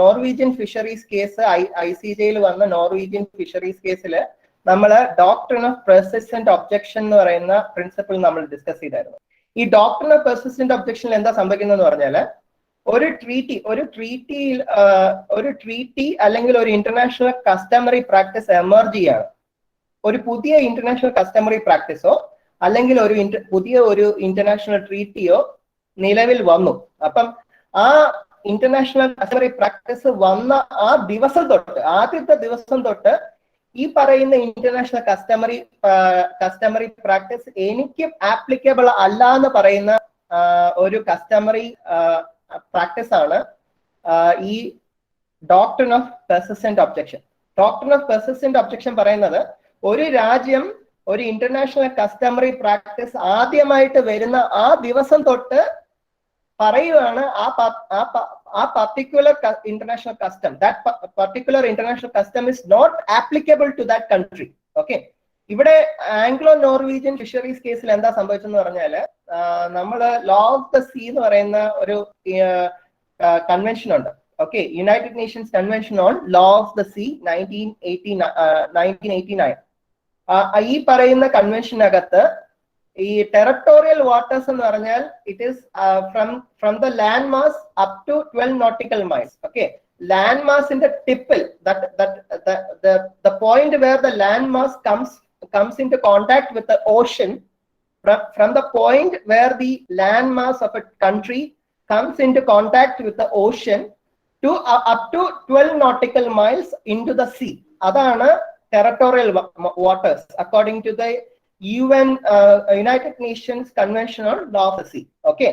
Norwegian fisheries case ICJ വന്ന നോർവീജിയൻ ഫിഷറീസ് കേസിൽ നമ്മൾ ഡോക്ട്രിൻ ഓഫ് പെർസിസ്റ്റന്റ് ഒബ്ജക്ഷൻ എന്ന് പറയുന്ന പ്രിൻസിപ്പിൾ നമ്മൾ ഡിസ്കസ് ചെയ്തായിരുന്നു. ഈ ഡോക്ട്രിൻ ഓഫ് പെർസിസ്റ്റന്റ് ഒബ്ജക്ഷനിൽ എന്താ സംഭവിക്കുന്നത് പറഞ്ഞാൽ, ഒരു ട്രീറ്റി അല്ലെങ്കിൽ ഒരു ഇന്റർനാഷണൽ കസ്റ്റമറി പ്രാക്ടീസ് എമർജ് ചെയ്യാണ്. ഒരു പുതിയ ഇന്റർനാഷണൽ കസ്റ്റമറി പ്രാക്ടീസോ അല്ലെങ്കിൽ പുതിയ ഒരു ഇന്റർനാഷണൽ ട്രീറ്റിയോ നിലവിൽ വന്നു. അപ്പം ആ ഇന്റർനാഷണൽ കസ്റ്റമറി പ്രാക്ടീസ് വന്ന ആ ദിവസം തൊട്ട്, ആദ്യത്തെ ദിവസം തൊട്ട് ഈ പറയുന്ന ഇന്റർനാഷണൽ കസ്റ്റമറി പ്രാക്ടീസ് എനിക്ക് ആപ്ലിക്കബിൾ അല്ല എന്ന് പറയുന്ന ഒരു കസ്റ്റമറി പ്രാക്ടീസ് ആണ് ഈ doctrine of persistent objection. Doctrine of persistent objection പറയുന്നത്, ഒരു രാജ്യം ഒരു ഇന്റർനാഷണൽ കസ്റ്റമറി പ്രാക്ടീസ് ആദ്യമായിട്ട് വരുന്ന ആ ദിവസം തൊട്ട് പറയുകയാണ് ആ particular international custom, that particular international custom is not applicable to that country. Okay, ഇവിടെ ആംഗ്ലോ നോർവീജിയൻ ഫിഷറീസ് കേസിൽ എന്താ സംഭവിച്ചെന്ന് പറഞ്ഞാല്, നമ്മള് ലോ ഓഫ് ദ സീ എന്ന് പറയുന്ന ഒരു കൺവെൻഷൻ ഉണ്ട്. Okay, United Nations convention on law of the sea 1989. ഈ പറയുന്ന കൺവെൻഷനകത്ത് ഈ ടെറിട്ടോറിയൽ വാട്ടേഴ്സ് എന്ന് പറഞ്ഞാൽ it is from the land mass up to 12 nautical miles. Okay, land മാസിന്റെ ടിപ്പിൽ, the point where the land mass comes into contact with the ocean, from the point where the land mass of a country comes into contact with the ocean to up to 12 nautical miles into the sea. Adana territorial waters according to the United Nations Convention on Law of the Sea. Okay,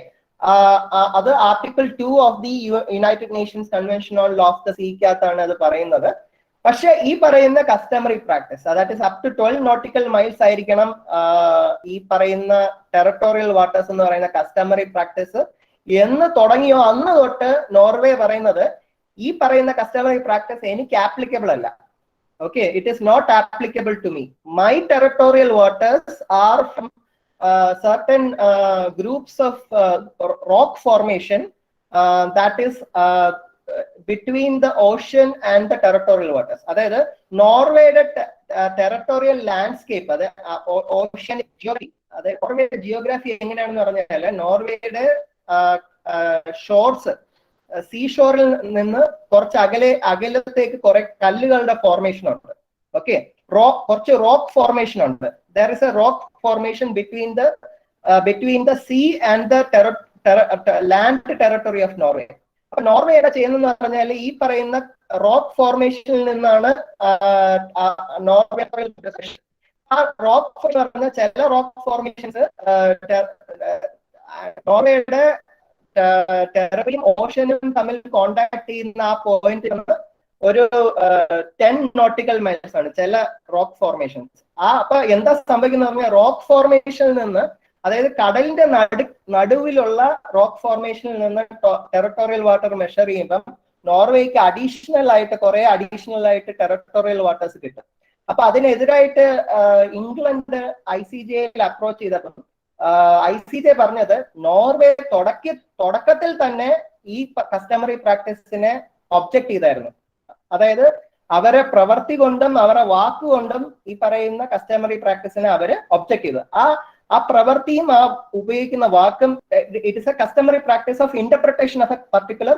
അത് Article 2 of the United Nations Convention on Law of the Sea ക്കാത്താണ് അത് പറയുന്നത്. പക്ഷെ ഈ പറയുന്ന customary practice, that is up to 12 nautical miles ആയിരിക്കണം ഈ പറയുന്ന territorial waters എന്ന് പറയുന്ന കസ്റ്റമറി പ്രാക്ടീസ് എന്ന് തുടങ്ങിയോ അന്ന് തൊട്ട് നോർവേ പറയുന്നത്, ഈ പറയുന്ന കസ്റ്റമറി പ്രാക്ടീസ് എനിക്ക് ആപ്ലിക്കബിൾ അല്ല. Okay, it is not applicable to me. My territorial waters are from certain groups of rock formation that is between the ocean and the territorial waters. അതായത് നോർവേയുടെ ടെറിട്ടോറിയൽ ലാൻഡ്സ്കേപ്പ്, അത് oceanic geography, അതായത് നോർവേയുടെ geography എങ്ങനെയാണെന്ന് പറഞ്ഞാൽ, നോർവേയുടെ shores, സീഷോറിൽ നിന്ന് കുറച്ച് അകലത്തേക്ക് കുറെ കല്ലുകളുടെ formation ഉണ്ട്. Okay, കുറച്ച് റോക്ക് ഫോർമേഷൻ ഉണ്ട്. There is A rock formation between the sea and the land territory of Norway. അപ്പൊ നോർവേ എന്താ ചെയ്യുന്നതെന്ന് പറഞ്ഞാൽ, ഈ പറയുന്ന റോക്ക് ഫോർമേഷനിൽ നിന്നാണ് നോർവേ ആ റോക്ക് പറഞ്ഞ ചില റോക്ക് ഫോർമേഷൻസ് നോർവേയുടെ ടെററിയും ഓഷനും തമ്മിൽ കോണ്ടാക്ട് ചെയ്യുന്ന ആ പോയിന്റ് ഒരു 10 nautical miles ആണ് ചില റോക്ക് ഫോർമേഷൻസ്. അപ്പൊ എന്താ സംഭവിക്കുന്ന പറഞ്ഞാൽ, റോക്ക് ഫോർമേഷനിൽ നിന്ന്, അതായത് കടലിന്റെ നടുവിലുള്ള റോക്ക് ഫോർമേഷനിൽ നിന്ന് ടെറിട്ടോറിയൽ വാട്ടർ മെഷർ ചെയ്യുമ്പം നോർവേക്ക് അഡീഷണൽ ആയിട്ട് ടെറിട്ടോറിയൽ വാട്ടേഴ്സ് കിട്ടും. അപ്പൊ അതിനെതിരായിട്ട് ഇംഗ്ലണ്ട് ICJയിൽ അപ്രോച്ച് ചെയ്തപ്പം ICJ പറഞ്ഞത്, നോർവേ തുടക്കത്തിൽ തന്നെ ഈ കസ്റ്റമറി പ്രാക്ടീസിനെ ഒബ്ജക്ട് ചെയ്തായിരുന്നു. അതായത് അവരെ പ്രവൃത്തി കൊണ്ടും അവരെ വാക്കുകൊണ്ടും ഈ പറയുന്ന കസ്റ്റമറി പ്രാക്ടീസിനെ അവര് ഒബ്ജക്ട് ചെയ്തു. ആ പ്രവൃത്തിയും ആ ഉപയോഗിക്കുന്ന വാക്കും, it is a customary practice of interpretation of a particular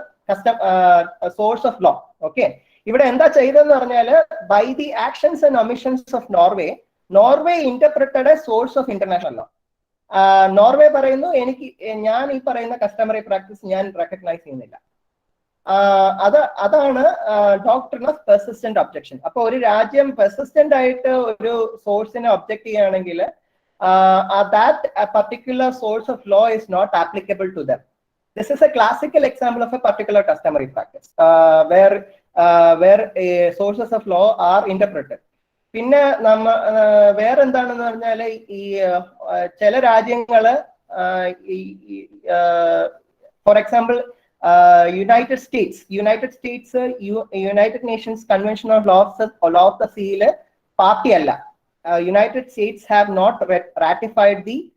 source of law. Okay, ഇവിടെ എന്താ ചെയ്തതെന്ന് പറഞ്ഞാൽ, by the actions and omissions of Norway interpreted a source of international law. Norway പറയുന്നു, ഞാൻ ഈ പറയുന്ന കസ്റ്റമറി പ്രാക്ടീസ് ഞാൻ റെക്കഗ്നൈസ് ചെയ്യുന്നില്ല. അതാണ് ഡോക്ട്രിൻ ഓഫ് പെർസിസ്റ്റന്റ് ഒബ്ജക്ഷൻ. അപ്പൊ ഒരു രാജ്യം പെർസിസ്റ്റന്റ് ആയിട്ട് ഒരു സോഴ്സിനെ ഒബ്ജക്ട് ചെയ്യുകയാണെങ്കിൽ, that a particular source of law is not applicable to them. This is a classical example of a particular customary practice where sources of law are interpreted. പിന്നെ വേറെ എന്താണെന്ന് പറഞ്ഞാൽ, ഈ ചില രാജ്യങ്ങള്, for example United States, United Nations Convention on Law of the Sea party alla. United States have not ratified the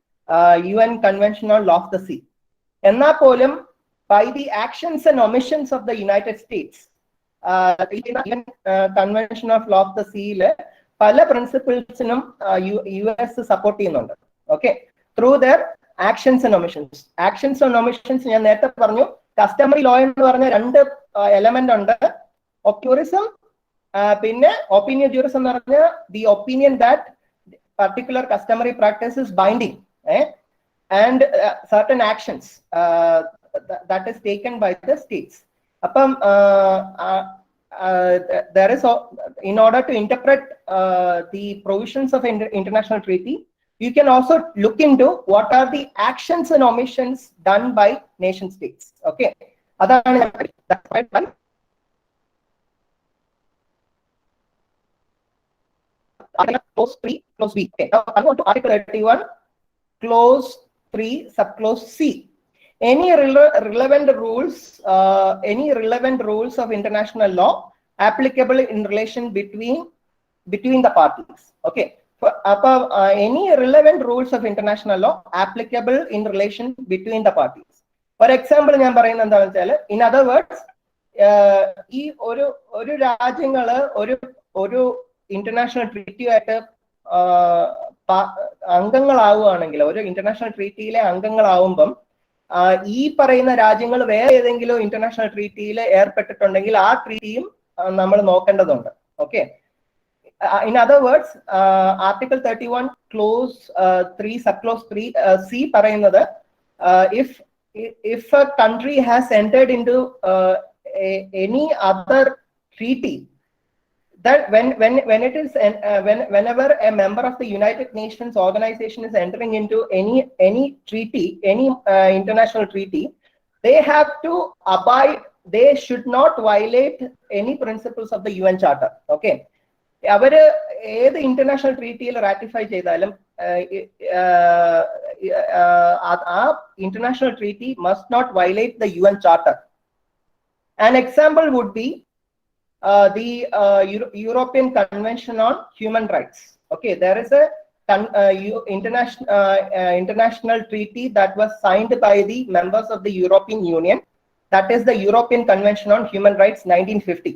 UN Convention on Law of the Sea. Enna polum, by the actions and omissions of the United States, UN Convention of Law of the Sea pala principles US support ചെയ്യുന്നുണ്ട്. Okay, through their actions and omissions. Actions and omissions ഞാൻ നേരത്തെ പറഞ്ഞു, customary law എന്ന് പറഞ്ഞ രണ്ട് element ഉണ്ട്. Occurrism പിന്നെ opinion juris എന്ന് പറഞ്ഞ the opinion that particular customary practice is binding, and certain actions that is taken by the states. Appam there is, in order to interpret the provisions of international treaty, you can also look into what are the actions and omissions done by nation states. Okay, that's right. Clause 3, clause B. Okay, now I'm going to Article 31, clause 3, subclause C. Any relevant rules of international law applicable in relation between the parties. Okay, any relevant rules of international law applicable in relation between the parties. For example, ഞാൻ പറയുന്നത് എന്താണെന്ന് വെച്ചാൽ, in other words, ഈ ഒരു രാജ്യങ്ങള് ഒരു international treaty ആയിട്ട് അംഗങ്ങളാവുകയാണെങ്കിൽ, ഒരു ഇന്റർനാഷണൽ ട്രീറ്റിയിലെ അംഗങ്ങളാവുമ്പം ഈ പറയുന്ന രാജ്യങ്ങൾ വേറെ ഏതെങ്കിലും ഇന്റർനാഷണൽ ട്രീറ്റിയിൽ ഏർപ്പെട്ടിട്ടുണ്ടെങ്കിൽ ആ ട്രീറ്റിയും നമ്മൾ നോക്കേണ്ടതുണ്ട്. Okay, in other words, Article 31, clause 3, subclause 3, C പറയുന്നത്, if a country has entered into any other treaty, that when it is whenever a member of the United Nations organization is entering into any treaty, any international treaty, they have to abide, they should not violate any principles of the UN Charter. Okay, അവര് ഏത് international ട്രീറ്റിയിൽ ratify ചെയ്താലും ആ international treaty must not violate the UN Charter. An example would be the European Convention on Human Rights. Okay, there is a international treaty that was signed by the members of the European Union, that is the European Convention on Human Rights 1950.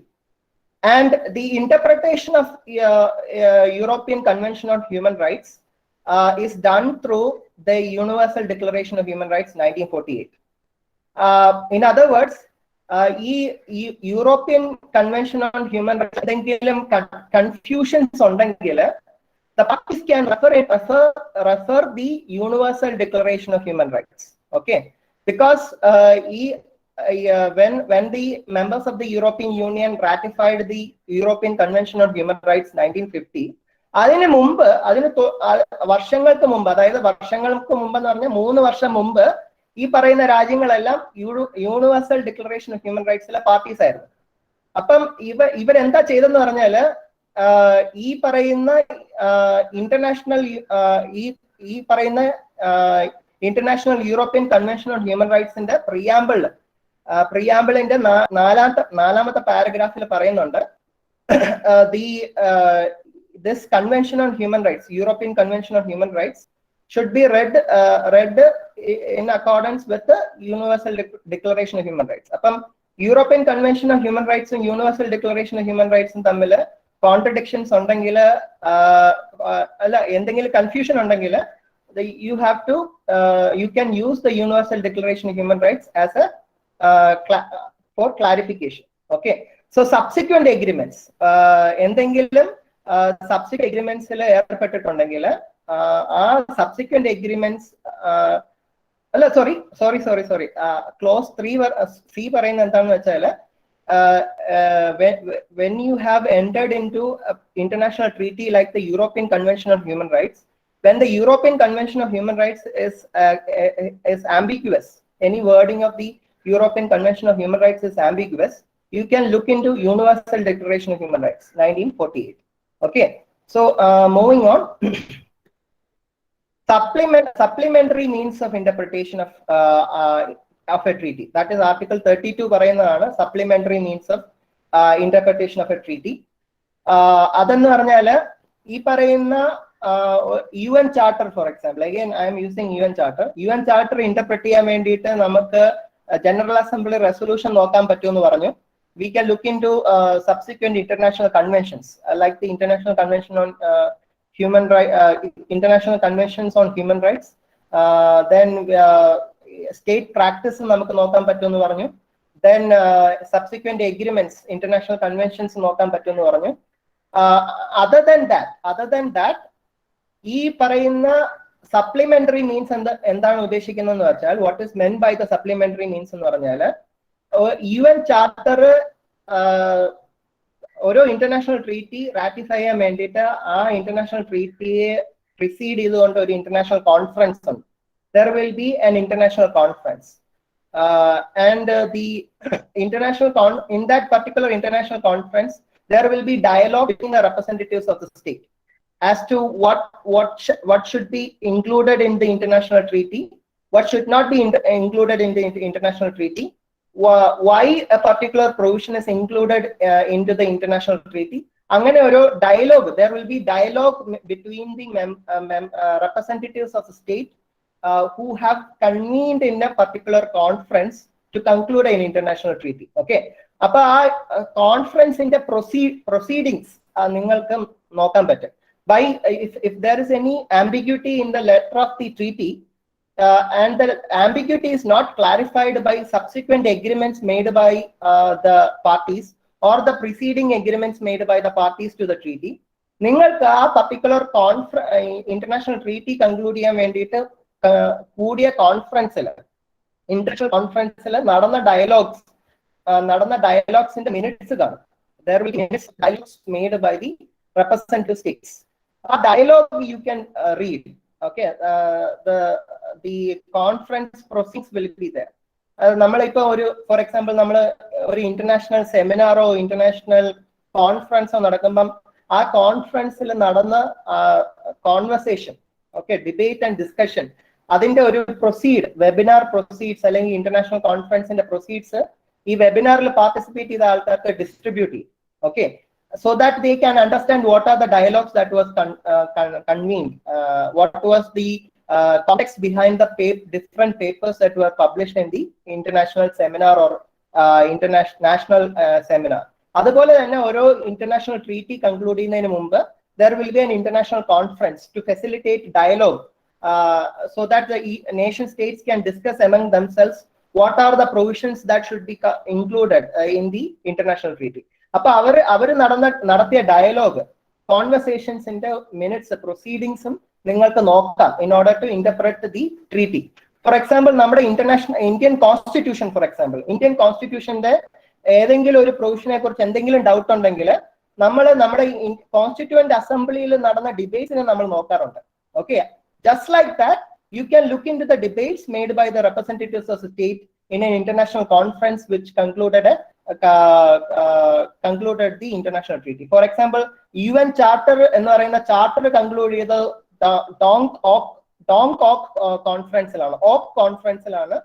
And the interpretation of European Convention on Human Rights is done through the Universal Declaration of Human Rights 1948. In other words, European Convention on Human Rights എന്തെങ്കിലും confusions ഉണ്ടെങ്കിൽ the parties can refer the Universal Declaration of Human Rights. Okay, because when the members of the European Union ratified the European Convention on Human Rights 1950, അതിന് മുമ്പ്, വർഷങ്ങൾക്ക് മുമ്പ്, അതായത് വർഷങ്ങൾക്ക് മുമ്പ് എന്ന് പറഞ്ഞാൽ 3 വർഷം മുമ്പ്, ഈ പറയുന്ന രാജ്യങ്ങളെല്ലാം യൂണിവേഴ്സൽ ഡിക്ലറേഷൻ ഓഫ് ഹ്യൂമൻ റൈറ്റ്സിലെ പാർട്ടീസ് ആയിരുന്നു. അപ്പം ഇവരെന്താ ചെയ്തെന്ന് പറഞ്ഞാല്, ഈ പറയുന്ന international European convention on human റൈറ്റ്സിന്റെ പ്രിയാമ്പിളിന്റെ നാലാമത്തെ പാരഗ്രാഫിൽ പറയുന്നുണ്ട്, this convention on human rights, European Convention on Human Rights, should be read in accordance with the Universal Declaration of Human Rights. Appam European Convention on Human Rights and Universal Declaration of Human Rights തമ്മിൽ contradictions ഉണ്ടെങ്കിൽ, അല്ല എന്തെങ്കിലും confusion ഉണ്ടെങ്കിൽ, you have to you can use the Universal Declaration of Human Rights as a for clarification. Okay, so subsequent agreements, എന്തെങ്കിലും subsequent agreements ഏർപ്പെട്ടിട്ടുണ്ടെങ്കിൽ ആ subsequent agreements അല്ല sorry clause 3 C പറയുന്നത് എന്താണെന്ന് വെച്ചാൽ, when you have entered into an international treaty like the European Convention on Human Rights, when the European Convention of Human Rights is ambiguous, any wording of the European Convention of Human Rights is ambiguous, you can look into Universal Declaration of Human Rights 1948. Okay, so moving on. Supplementary means of interpretation of of a treaty. That is Article 32 പറയുന്നതാണ് supplementary means of interpretation of a treaty. അതെന്ന് പറഞ്ഞാല് ഈ പറയുന്ന UN Charter, for example, again I am using UN Charter. UN Charter interpret ചെയ്യാൻ വേണ്ടിയിട്ട് നമുക്ക് General Assembly resolution നോക്കാൻ പറ്റുമെന്ന് പറഞ്ഞു. We can look into subsequent international conventions, like the International Convention on Human Rights, International Conventions on Human Rights. Then state practice നമുക്ക് നോക്കാൻ പറ്റുമെന്ന് പറഞ്ഞു. Then subsequent agreements, international conventions നോക്കാൻ പറ്റുമെന്ന് പറഞ്ഞു. Other than that, ഈ പറയുന്ന supplementary means എന്താണ് ഉദ്ദേശിക്കുന്നതെന്ന് വെച്ചാൽ, what is meant by the supplementary means എന്ന് പറഞ്ഞാൽ, UN Charter ഓരോ ഇന്റർനാഷണൽ ട്രീറ്റി റാറ്റിഫൈ ചെയ്യാൻ വേണ്ടിയിട്ട് ആ ഇന്റർനാഷണൽ ട്രീറ്റിയെ പ്രിസീഡ് ചെയ്തുകൊണ്ട് ഒരു ഇന്റർനാഷണൽ കോൺഫറൻസ് ഉണ്ട്. There will be an international conference, and the in that particular international conference, there will be dialogue between the representatives of the state as to what should be included in the international treaty, what should not be included in the international treaty, why a particular provision is included into the international treaty. Angane oru dialogue, there will be dialogue between the representatives of the state who have convened in a particular conference to conclude an international treaty. Okay, appo aa conference inde proceedings ningalku nokan pattum. By if there is any ambiguity in the letter of the treaty, and the ambiguity is not clarified by subsequent agreements made by the parties or the preceding agreements made by the parties to the treaty, നിങ്ങൾക്ക് ആ particular international treaty conclude ചെയ്യാൻ വേണ്ടിയിട്ട് കൂടിയ കോൺഫറൻസിൽ, international കോൺഫറൻസിൽ നടന്ന ഡയലോഗ്സിന്റെ minutes കാണും. There will be dialogues made by the representative states. A dialogue you can read. Okay, the conference proceedings will be there. നമ്മളിപ്പോ for example നമ്മൾ ഒരു ഇന്റർനാഷണൽ സെമിനാറോ ഇന്റർനാഷണൽ കോൺഫറൻസോ നടക്കുമ്പം ആ കോൺഫറൻസിൽ നടന്ന conversation, okay, debate and discussion, അതിന്റെ ഒരു webinar proceeds അല്ലെങ്കിൽ international കോൺഫറൻസിന്റെ proceeds ഈ വെബിനാറിൽ പാർട്ടിസിപ്പേറ്റ് ചെയ്ത ആൾക്കാർക്ക് ഡിസ്ട്രിബ്യൂട്ട് ചെയ്യും. Okay, so that they can understand what are the dialogues that was convened, what was the context behind the different papers that were published in the international seminar or international seminar. അതുപോലെ തന്നെ ഓരോ international treaty conclude ചെയ്യുന്നതിന് മുമ്പ് there will be an international conference to facilitate dialogue, so that the nation states can discuss among themselves what are the provisions that should be included in the international treaty. അപ്പൊ അവര് നടത്തിയ dialogue, കോൺവെർസേഷൻസിന്റെ minutes, പ്രൊസീഡിങ്സും നിങ്ങൾക്ക് നോക്കാം in order to interpret the treaty. For example, നമ്മുടെ Indian constitution, for example Indian കോൺസ്റ്റിറ്റ്യൂഷന്റെ ഏതെങ്കിലും ഒരു പ്രൊവിഷനെ കുറിച്ച് എന്തെങ്കിലും ഡൗട്ട് ഉണ്ടെങ്കിൽ നമ്മൾ നമ്മുടെ കോൺസ്റ്റിറ്റ്യൂവന്റ് അസംബ്ലിയിൽ നടന്ന ഡിബേറ്റ്സിനെ നമ്മൾ നോക്കാറുണ്ട്. Okay, just like that you can look into the debates made by the representatives of the state in an international conference which concluded the international treaty. For example, UN Charter എന്ന് പറയുന്ന charter conclude ചെയ്ത ഓക്ക് കോൺഫറൻസിലാണ്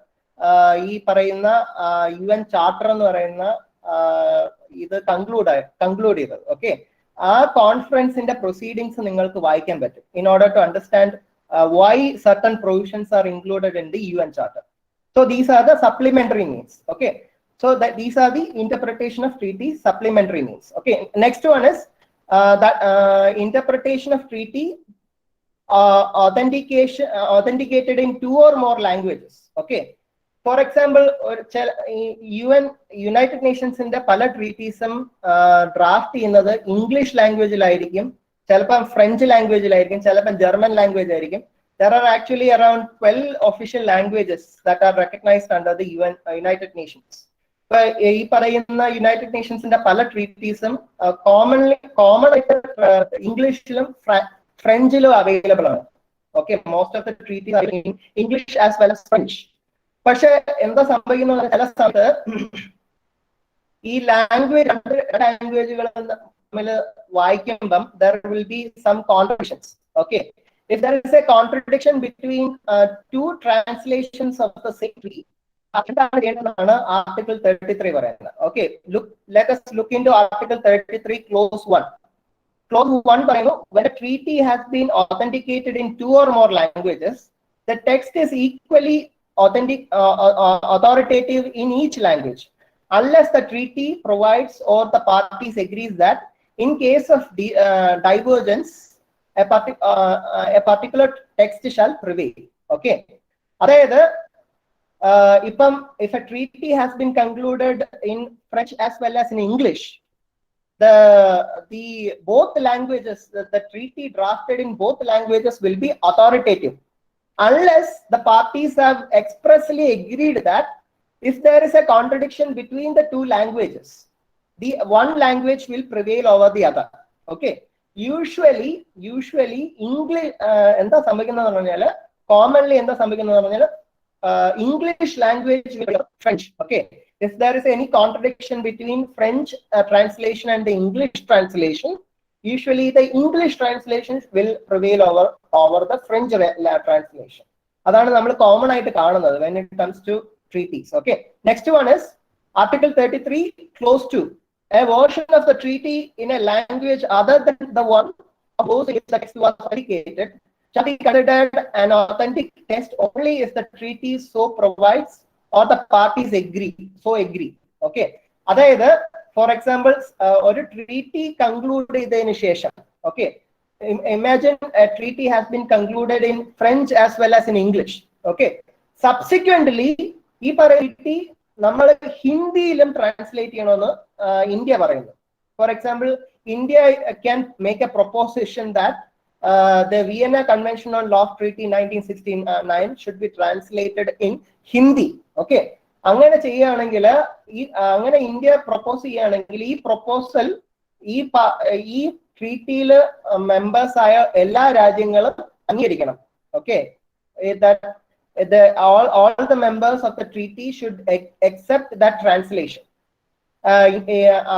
ഈ പറയുന്ന UN Charter എന്ന് പറയുന്ന ഇത് conclude ചെയ്തത്. Okay, ആ കോൺഫറൻസിന്റെ പ്രൊസീഡിങ്സ് നിങ്ങൾക്ക് വായിക്കാൻ പറ്റും in order to understand why certain provisions are included in the UN Charter. So these are the supplementary means. Okay, so that these are the interpretation of treaty supplementary means. Okay, next one is that interpretation of treaty authenticated in 2 or more languages. Okay, for example, United Nations in the pala treaties draft ചെയ്യുന്നത് English ലാംഗ്വേജിലായിരിക്കും, ചിലപ്പം French ലാംഗ്വേജിലായിരിക്കും, ചിലപ്പം German language ആയിരിക്കും. There are actually around 12 official languages that are recognized under the United Nations. ഈ പറയുന്ന United നേഷൻസിന്റെ പല ട്രീറ്റീസും common ആയിട്ട് ഇംഗ്ലീഷിലും ഫ്രഞ്ചിലും available ആണ്. Okay, most of the treaties are in English as well as French. പക്ഷെ എന്താ സംഭവിക്കുന്നത്, ചില സമയത്ത് ഈ ലാംഗ്വേജുകൾ തമ്മിൽ വായിക്കുമ്പം there will be some contradictions. Okay, if there is a contradiction between 2 translations of the same treaty, Article 33 പറയുന്നത്. Okay, let us look into Article 33 clause 1. Clause 1 പറയുന്നു, when a treaty has been authenticated in 2 or more languages, the text is equally authoritative in each language, unless the treaty provides or the parties agrees that in case of divergence, a particular text shall prevail. Okay, അതായത് if a treaty has been concluded in French as well as in English, the both languages, the treaty drafted in both languages will be authoritative, unless the parties have expressly agreed that if there is a contradiction between the two languages, the one language will prevail over the other. Okay, usually English എന്താ സംഭവിക്കുന്നതെന്ന് പറഞ്ഞാൽ commonly എന്താ സംഭവിക്കുന്നതെന്ന് പറഞ്ഞാൽ English language will be French. Okay, if there is any contradiction between French translation and the English translation, usually the English translation will prevail over the French translation. Adana nammal common aayittu കാണുന്നത് when it comes to treaties. Okay, next one is Article 33 clause 2. A version of the treaty in a language other than the one of those in which the text was authenticated shall be considered an authentic text only if the treaty so provides or the parties agree. Okay, അതായത് for example ഒരു treaty conclude ചെയ്തതിനു ശേഷം, okay, imagine a treaty has been concluded in French as well as in English. Okay, subsequently ഈ treaty നമ്മൾ ഹിന്ദിയിലും translate ചെയ്യണമെന്ന് India പറയുന്നു. For example, India can make a proposition that the Vienna Convention on Law of Treaty 1969 should be translated in Hindi. Okay, അങ്ങനെ ചെയ്യുകയാണെങ്കിൽ അങ്ങനെ India propose ചെയ്യുകയാണെങ്കിൽ ഈ പ്രപ്പോസൽ ഈ ട്രീറ്റിയിൽ മെമ്പേഴ്സ് ആയ എല്ലാ രാജ്യങ്ങളും അംഗീകരിക്കണം. Okay, that all the members of the treaty should accept that translation.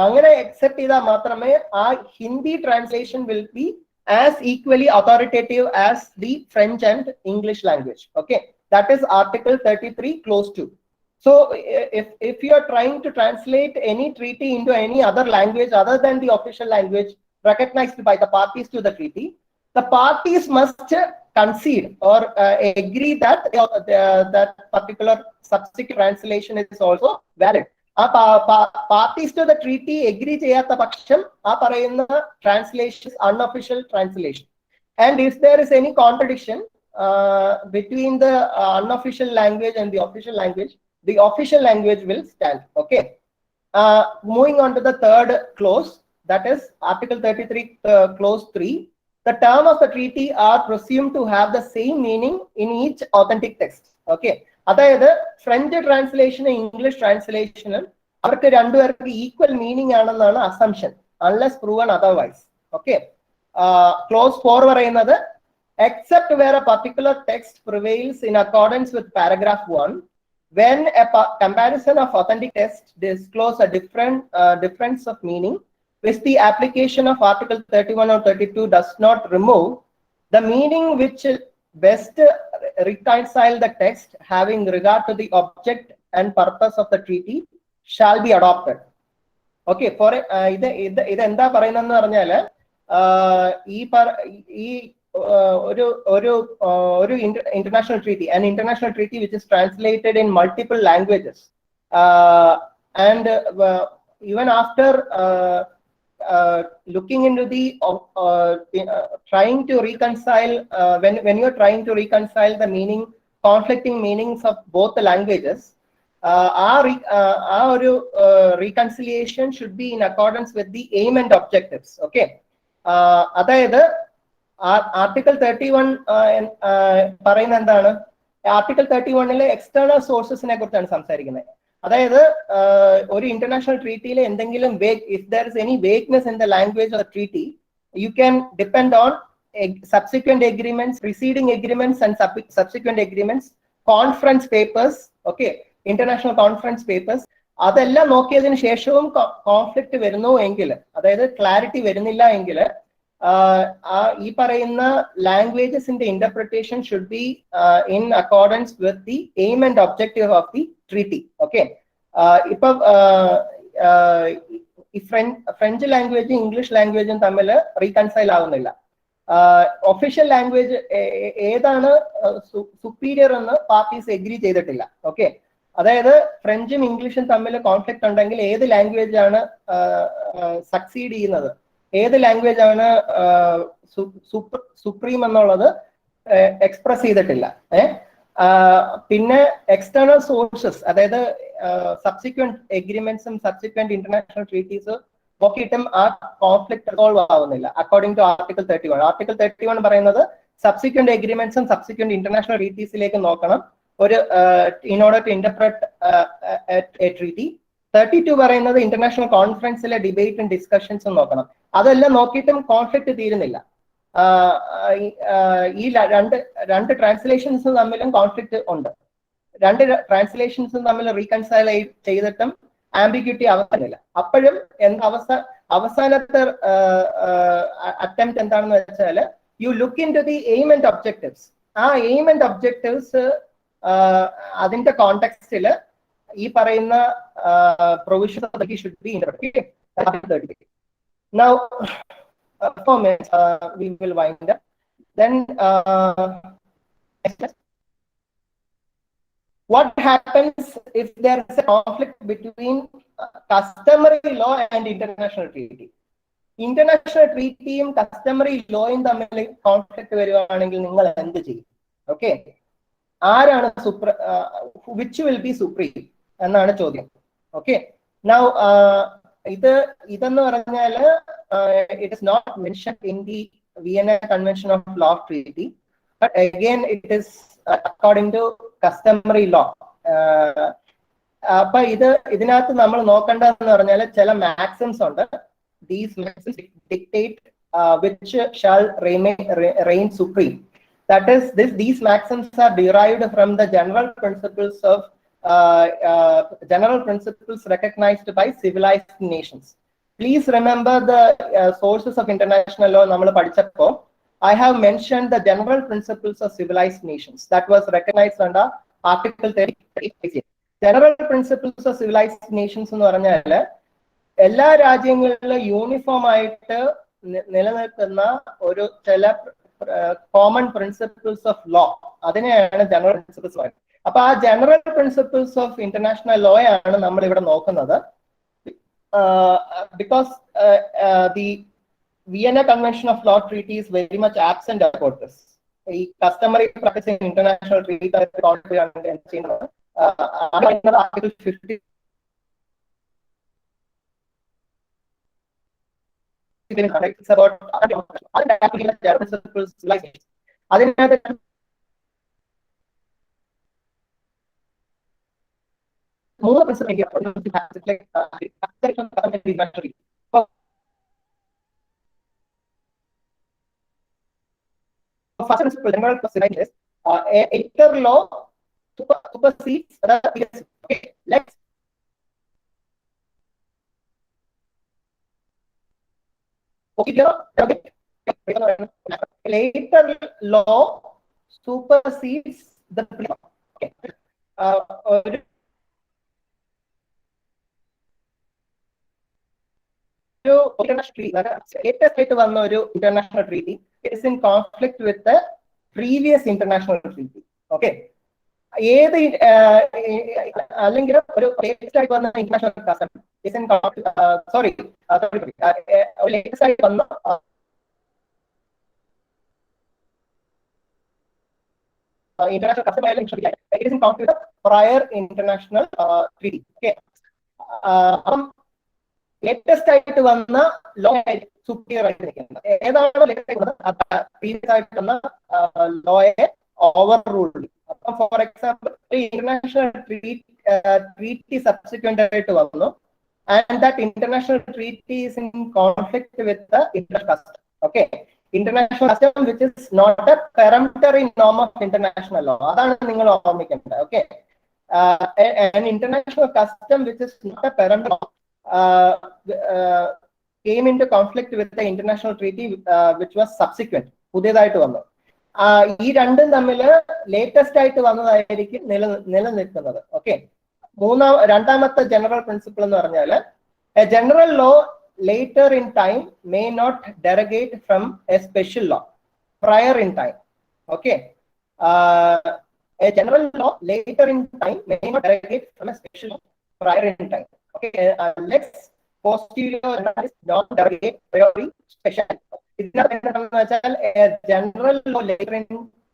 അങ്ങനെ accept ചെയ്താൽ മാത്രമേ ആ Hindi translation will be as equally authoritative as the French and English language. Okay, that is Article 33 clause 2. So if you are trying to translate any treaty into any other language other than the official language recognized by the parties to the treaty, the parties must concede or agree that that particular subsequent translation is also valid. Parties to the treaty agree ചെയ്യാത്ത പക്ഷം ആ പറയുന്ന translation is unofficial translation, and if there is any contradiction between the unofficial language and the official language will stand. Okay, moving on to the third clause, that is Article 33 clause 3. The term of the treaty are presumed to have the same meaning in each authentic text. Okay, അതായത് French ട്രാൻസ്ലേഷനും English ട്രാൻസ്ലേഷനും അവർക്ക് രണ്ടുപേർക്ക് equal meaning ആണെന്നാണ് assumption, unless proven otherwise. Okay, close 4 പറയുന്നത് except where a particular text prevails in accordance with paragraph 1, when a comparison of authentic text disclose a difference of meaning which the application of Article 31 or 32 does not remove, the meaning which best reconcile the text having regard to the object and purpose of the treaty shall be adopted. Okay, for ഇത് എന്താ പറയുന്നതെന്ന് പറഞ്ഞാൽ ഒരു international treaty, an international treaty which is translated in multiple languages, and even after looking into the trying to reconcile, when you are trying to reconcile the conflicting meanings of both the languages, our reconciliation should be in accordance with the aim and objectives. Okay, അതായത് Article 31 പറയുന്ന എന്താണ്? Article 31 external സോഴ്സസിനെ കുറിച്ചാണ് സംസാരിക്കുന്നത്. അതായത് ഒരു international ട്രീറ്റിയിൽ എന്തെങ്കിലും if there is any vagueness in the language of the treaty, you can depend on subsequent agreements, preceding agreements and subsequent agreements, conference papers, okay, international conference papers. അതെല്ലാം നോക്കിയതിനു ശേഷവും conflict വരുന്നു എങ്കിൽ, അതായത് ക്ലാരിറ്റി വരുന്നില്ല എങ്കിൽ, ഈ പറയുന്ന ലാംഗ്വേജസിന്റെ interpretation should be in accordance with the aim and objective of the treaty. Okay, ഇപ്പൊ ഈ ഫ്രഞ്ച് ലാംഗ്വേജും ഇംഗ്ലീഷ് ലാംഗ്വേജും തമ്മിൽ റീകൺസൈൽ ആവുന്നില്ല. ഒഫീഷ്യൽ ലാംഗ്വേജ് ഏതാണ് സുപ്പീരിയർ എന്ന് പാർട്ടീസ് എഗ്രി ചെയ്തിട്ടില്ല. ഓക്കെ, അതായത് ഫ്രഞ്ചും ഇംഗ്ലീഷും തമ്മിൽ കോൺഫ്ലിക്ട് ഉണ്ടെങ്കിൽ ഏത് ലാംഗ്വേജ് ആണ് സക്സീഡ് ചെയ്യുന്നത്, ഏത് ലാംഗ്വേജ് ആണ് സുപ്രീം എന്നുള്ളത് എക്സ്പ്രസ് ചെയ്തിട്ടില്ല. പിന്നെ എക്സ്റ്റേണൽ സോഴ്സസ്, അതായത് സബ്സിക്വന്റ് എഗ്രിമെന്റ്സും സബ്സിക്വന്റ് ഇന്റർനാഷണൽ ട്രീറ്റീസ് നോക്കിയിട്ടും ആ കോൺഫ്ലിക്ട് റിസോൾവ് ആവുന്നില്ല. According to article 31. ആർട്ടിക്കിൾ 31 പറയുന്നത് സബ്സിക്വന്റ് എഗ്രിമെന്റ്സും സബ്സിക്വന്റ് ഇന്റർനാഷണൽ ട്രീറ്റീസിലേക്ക് നോക്കണം ഒരു in order to interpret a treaty. 32 പറയുന്നത് ഇന്റർനാഷണൽ കോൺഫറൻസിലെ ഡിബേറ്റും ഡിസ്കഷൻസും നോക്കണം. അതെല്ലാം നോക്കിയിട്ടും കോൺഫ്ലിക്ട് തീരുന്നില്ല. ഈ രണ്ട് ട്രാൻസ്ലേഷൻസ് തമ്മിലും കോൺഫ്ലിക്ട് ഉണ്ട്. രണ്ട് ട്രാൻസ്ലേഷൻസും തമ്മിൽ റീകൺസൈൽ ചെയ്തിട്ടും ആംബിഗ്യൂറ്റി ആവുന്നില്ല. അപ്പോഴും അവസാനത്തെ അറ്റംപ്റ്റ് എന്താണെന്ന് വെച്ചാൽ you look into the aim and objectives. ആ എയിം ആൻഡ് ഒബ്ജക്റ്റീവ്സ് അതിന്റെ കോണ്ടെക്സ്റ്റില് ഈ പറയുന്ന provision should be interpreted. Now, performance, we will wind up. Then, what happens if there is a conflict between customary law and international treaty? International treaty and customary law in the conflict വരുവാണെങ്കിൽ നിങ്ങൾ എന്ത് ചെയ്യും? Okay, ആരാണ് which will be supreme എന്നാണ് ചോദ്യം. Okay, now ഇതെന്ന് പറഞ്ഞാല് it is not mentioned in the Vienna Convention of Law of Treaty, but again it is according to customary law. അപ്പൊ ഇതിനകത്ത് നമ്മൾ നോക്കേണ്ടതെന്ന് പറഞ്ഞാൽ ചില മാക്സിംസ് ഉണ്ട്. These maxims dictate which shall reign supreme. That is, these maxims are derived from the general principles recognized by civilized nations. Please remember the sources of international law. I have mentioned the general principles of civilized nations that was recognized under Article 30. General principles of civilized nations എന്ന് പറഞ്ഞാൽ എല്ലാ രാജ്യങ്ങളിലും uniform ആയിട്ട് നിലനിൽക്കുന്ന ഒരു ചില common principles of law, അതിനെയാണ് general principles പറയുന്നത്. അപ്പൊ ആ general principles of international law ആണ് നമ്മൾ ഇവിടെ നോക്കുന്നത്. Because the Vienna Convention of Law Treaty is very much absent about this. ഈ customary practice in international treaty Article 50 it's about principles like അതിനകത്ത് മൂന്ന് principle first principle general is either law supersedes the okay, let's later law supersedes the okay. International treaty is in conflict with the previous international treaty. Okay. ഏത് അല്ലെങ്കിൽ ഒരു latest ആയിട്ട് വന്ന international custom is in sorry latest ആയിട്ട് വന്ന international custom it is in conflict with the prior international treaty. Okay. Latest ആയിട്ട് വന്ന law superior ആയിട്ട് നിൽക്കുന്നത് ഏതാണോ ലേറ്റസ്റ്റ് പ്രീവിയസ് ആയിട്ട് വന്ന ലോയെ ഓവർ റൂൾ. അപ്പം for example international treaty subsequent ആയിട്ട് വന്നു and that international treaty is in conflict with the international custom. Okay, international custom which is not a peremptory നോം ഓഫ് ഇന്റർനാഷണൽ ലോ, അതാണ് നിങ്ങൾ ഓർമ്മിക്കേണ്ടത്. Okay, an international custom which is not a peremptory came into conflict with the international treaty which was subsequent. പുതിയതായിട്ട് വന്നു. ഈ രണ്ടും തമ്മിൽ latest ആയിട്ട് വന്നതായിരിക്കും നിലനിൽക്കുന്നത്. ഓക്കെ, രണ്ടാമത്തെ ജനറൽ പ്രിൻസിപ്പിൾ എന്ന് പറഞ്ഞാൽ A general law later in time may not derogate from a special law prior in time. Okay, a general law later in time may not derogate from a special law prior in time. Okay, unless posterior is not derogate priori special. A general law later in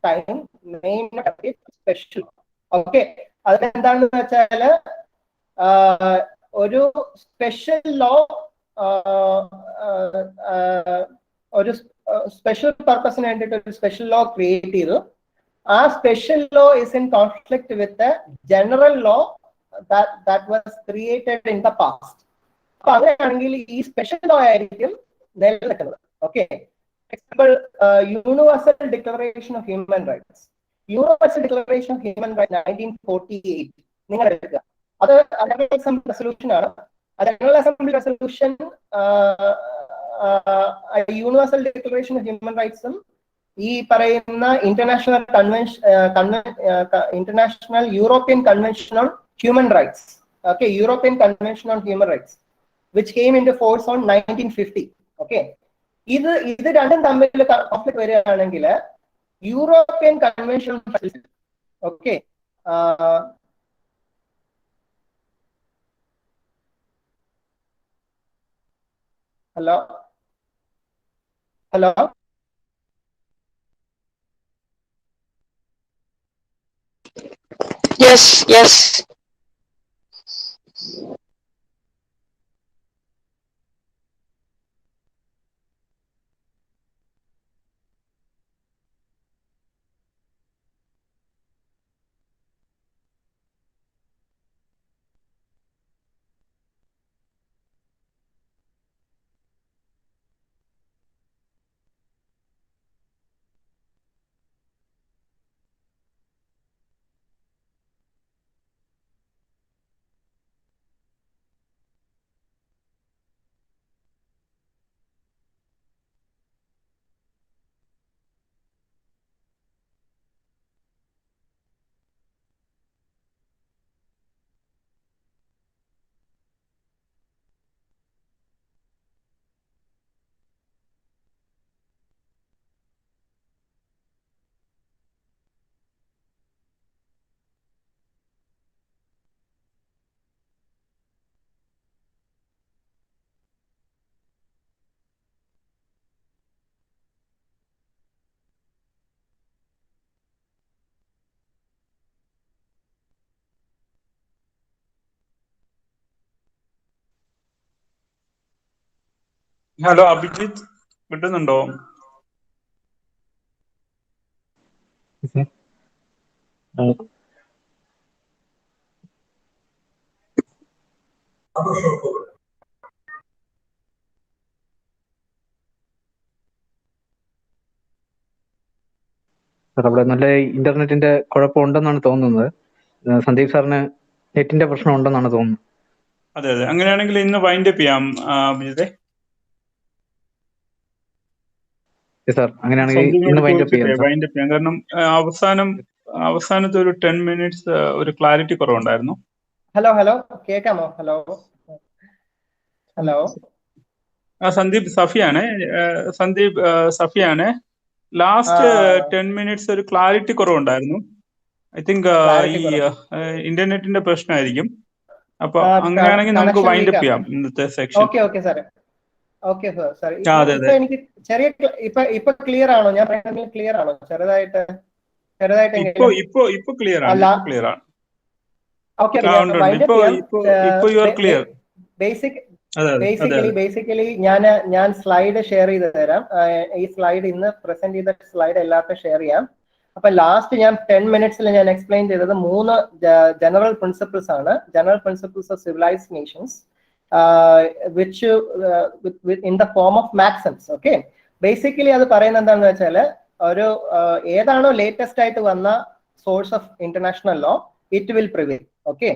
time may not derogate special. Okay, അതെന്താണെന്ന് വെച്ചാൽ ഒരു special law ഒരു special പർപ്പസിന് വേണ്ടിയിട്ട് ഒരു special law create ചെയ്തു. ആ special law is in conflict with general law that was created in the past. അപ്പൊ അങ്ങനെയാണെങ്കിൽ ഈ സ്പെഷ്യൽ ലോ ആയിരിക്കും നിലനിൽക്കുന്നത്. Okay, example universal declaration of human rights. Universal declaration of human rights 1948 നിങ്ങൾ എടുക്കുക. അത് ജനറൽ അസംബ്ലി റെസൊല്യൂഷൻ ആണ്. General assembly resolution universal declaration of human റൈറ്റ്സും ഈ പറയുന്ന international European convention on human rights, okay, European convention on human rights which came into force on 1950. Okay, ഇത് രണ്ടും തമ്മിൽ കോൺഫ്ലിക്ട് വരികയാണെങ്കിൽ European convention, okay, hello. Yes, yes. Hello Abhijith, കിട്ടുന്നുണ്ടോ? അവിടെ നല്ല ഇന്റർനെറ്റിന്റെ കുഴപ്പമുണ്ടെന്നാണ് തോന്നുന്നത്. സന്ദീപ് സാറിന് നെറ്റിന്റെ പ്രശ്നം ഉണ്ടെന്നാണ് തോന്നുന്നത്. അതെ അതെ, അങ്ങനെയാണെങ്കിൽ ഇന്ന് വൈൻഡ് അപ്പ് ചെയ്യാം അഭിജിത്തെ. സാർ അങ്ങനെയാണെങ്കിൽ ഇന്ന് വൈൻഡ് അപ്പ് ചെയ്യാം. കാരണം അവസാനത്തെ ഒരു 10 minutes ഒരു ക്ലാരിറ്റി കുറവുണ്ടായിരുന്നു. ഹലോ കേൾക്കാമോ? ഹലോ സന്ദീപ് സഫിയാണ്. ലാസ്റ്റ് 10 minutes ഒരു ക്ലാരിറ്റി കുറവുണ്ടായിരുന്നു. ഐ തിങ്ക് ഈ ഇന്റർനെറ്റിന്റെ പ്രശ്നമായിരിക്കും. അപ്പൊ അങ്ങനെയാണെങ്കിൽ നമുക്ക് വൈൻഡ് അപ്പ് ചെയ്യാം ഇന്നത്തെ സെക്ഷൻ. Okay sir. എനിക്ക് ചെറിയ ഇപ്പൊ ക്ലിയർ ആണോ? ഞാൻ പറയുന്നത് ക്ലിയർ ആണോ? ചെറുതായിട്ട് ഇപ്പൊ ക്ലിയർ ആണ്. ബേസിക്കലി ഞാൻ സ്ലൈഡ് ഷെയർ ചെയ്ത് തരാം. ഈ സ്ലൈഡ് ഇന്ന് പ്രസന്റ് ചെയ്ത സ്ലൈഡ് എല്ലാവർക്കും ഷെയർ ചെയ്യാം. അപ്പൊ ലാസ്റ്റ് ഞാൻ 10 minutes ഞാൻ എക്സ്പ്ലെയിൻ ചെയ്തത് 3 ജനറൽ പ്രിൻസിപ്പിൾസ് ആണ്. General principles of civilised Nations which in the form of maxims. Okay, basically അത് പറയുന്നത് എന്താണെന്ന് വെച്ചാൽ ഒരു ഏതാണോ ലേറ്റസ്റ്റ് ആയിട്ട് വന്ന source of international law it will prevail. Okay,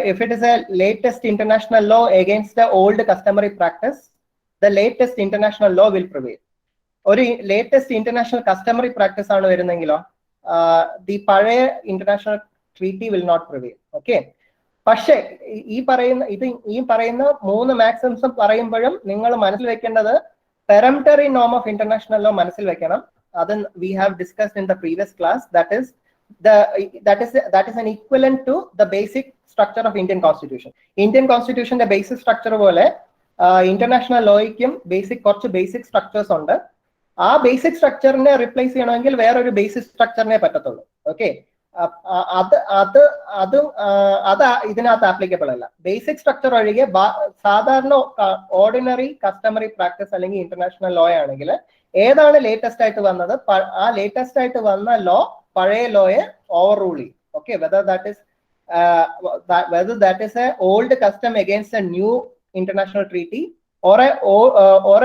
if it is a latest international law against the old customary practice the latest international law will prevail. ഒരു latest international customary practice ആണ് വരുന്നെങ്കിലോ the പഴയ international treaty will not prevail. Okay, പക്ഷേ ഈ പറയുന്ന 3 മാക്സിംസും പറയുമ്പോഴും നിങ്ങൾ മനസ്സിൽ വെക്കേണ്ടത് പെരംപററി നോം ഓഫ് ഇന്റർനാഷണൽ ലോ മനസ്സിൽ വെക്കണം. അത് we have discussed in the previous class. that is an equivalent to the basic structure of Indian Constitution. Indian Constitution the basic structure പോലെ ഇന്റർനാഷണൽ ലോയ്ക്കും കുറച്ച് ബേസിക് സ്ട്രക്ചേഴ്സ് ഉണ്ട്. ആ ബേസിക് സ്ട്രക്ചറിനെ റിപ്ലേസ് ചെയ്യണമെങ്കിൽ വേറൊരു basic സ്ട്രക്ചറിനെ പറ്റത്തുള്ളൂ. ഓക്കെ, അത് ഇതിനകത്ത് ആപ്ലിക്കബിൾ അല്ല. ബേസിക് സ്ട്രക്ചർ ഒഴികെ സാധാരണ ഓർഡിനറി കസ്റ്റമറി പ്രാക്ടീസ് അല്ലെങ്കിൽ ഇന്റർനാഷണൽ ലോ ആണെങ്കിൽ ഏതാണ് ലേറ്റസ്റ്റ് ആയിട്ട് വന്നത്, ആ ലേറ്റസ്റ്റ് ആയിട്ട് വന്ന ലോ പഴയ ലോയെ ഓവർ റൂൾ ചെയ്യും. Okay, whether that is a old custom against a new international treaty or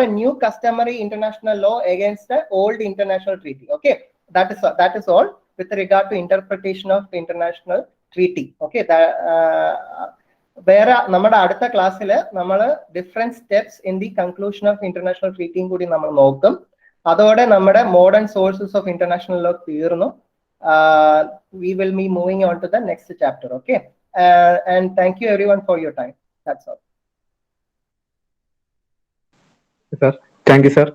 a new customary international law against an old international treaty. Okay, that is all with regard to interpretation of international treaty. Okay, വേറെ നമ്മുടെ അടുത്ത ക്ലാസ്സിൽ നമ്മൾ different steps in the conclusion of international ട്രീറ്റിയും കൂടി നമ്മൾ നോക്കും. അതോടെ നമ്മുടെ modern sources of international law തീർന്നു. We will be moving on to the next chapter. Okay, and thank you everyone for your time. That's all. Sir, thank you, sir.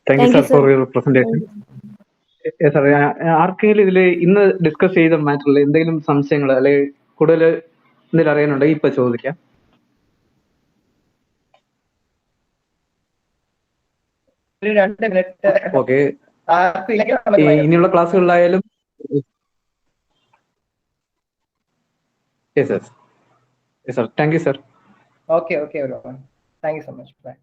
Thank you, sir, for your presentation. Yes, sir. ആർക്കെങ്കിലും ഇതിൽ ഇന്ന് discuss ചെയ്ത മാറ്ററിൽ എന്തെങ്കിലും സംശയങ്ങൾ അല്ലെങ്കിൽ കൂടുതൽ എന്തെങ്കിലും അറിയാനുണ്ടെങ്കിൽ ഇപ്പൊ ചോദിക്കാം. ഓക്കെ, ഇനിയുള്ള ക്ലാസ്സുകളിലായാലും yes sir. Thank you, sir. Okay, everyone. Thank you so much. Bye.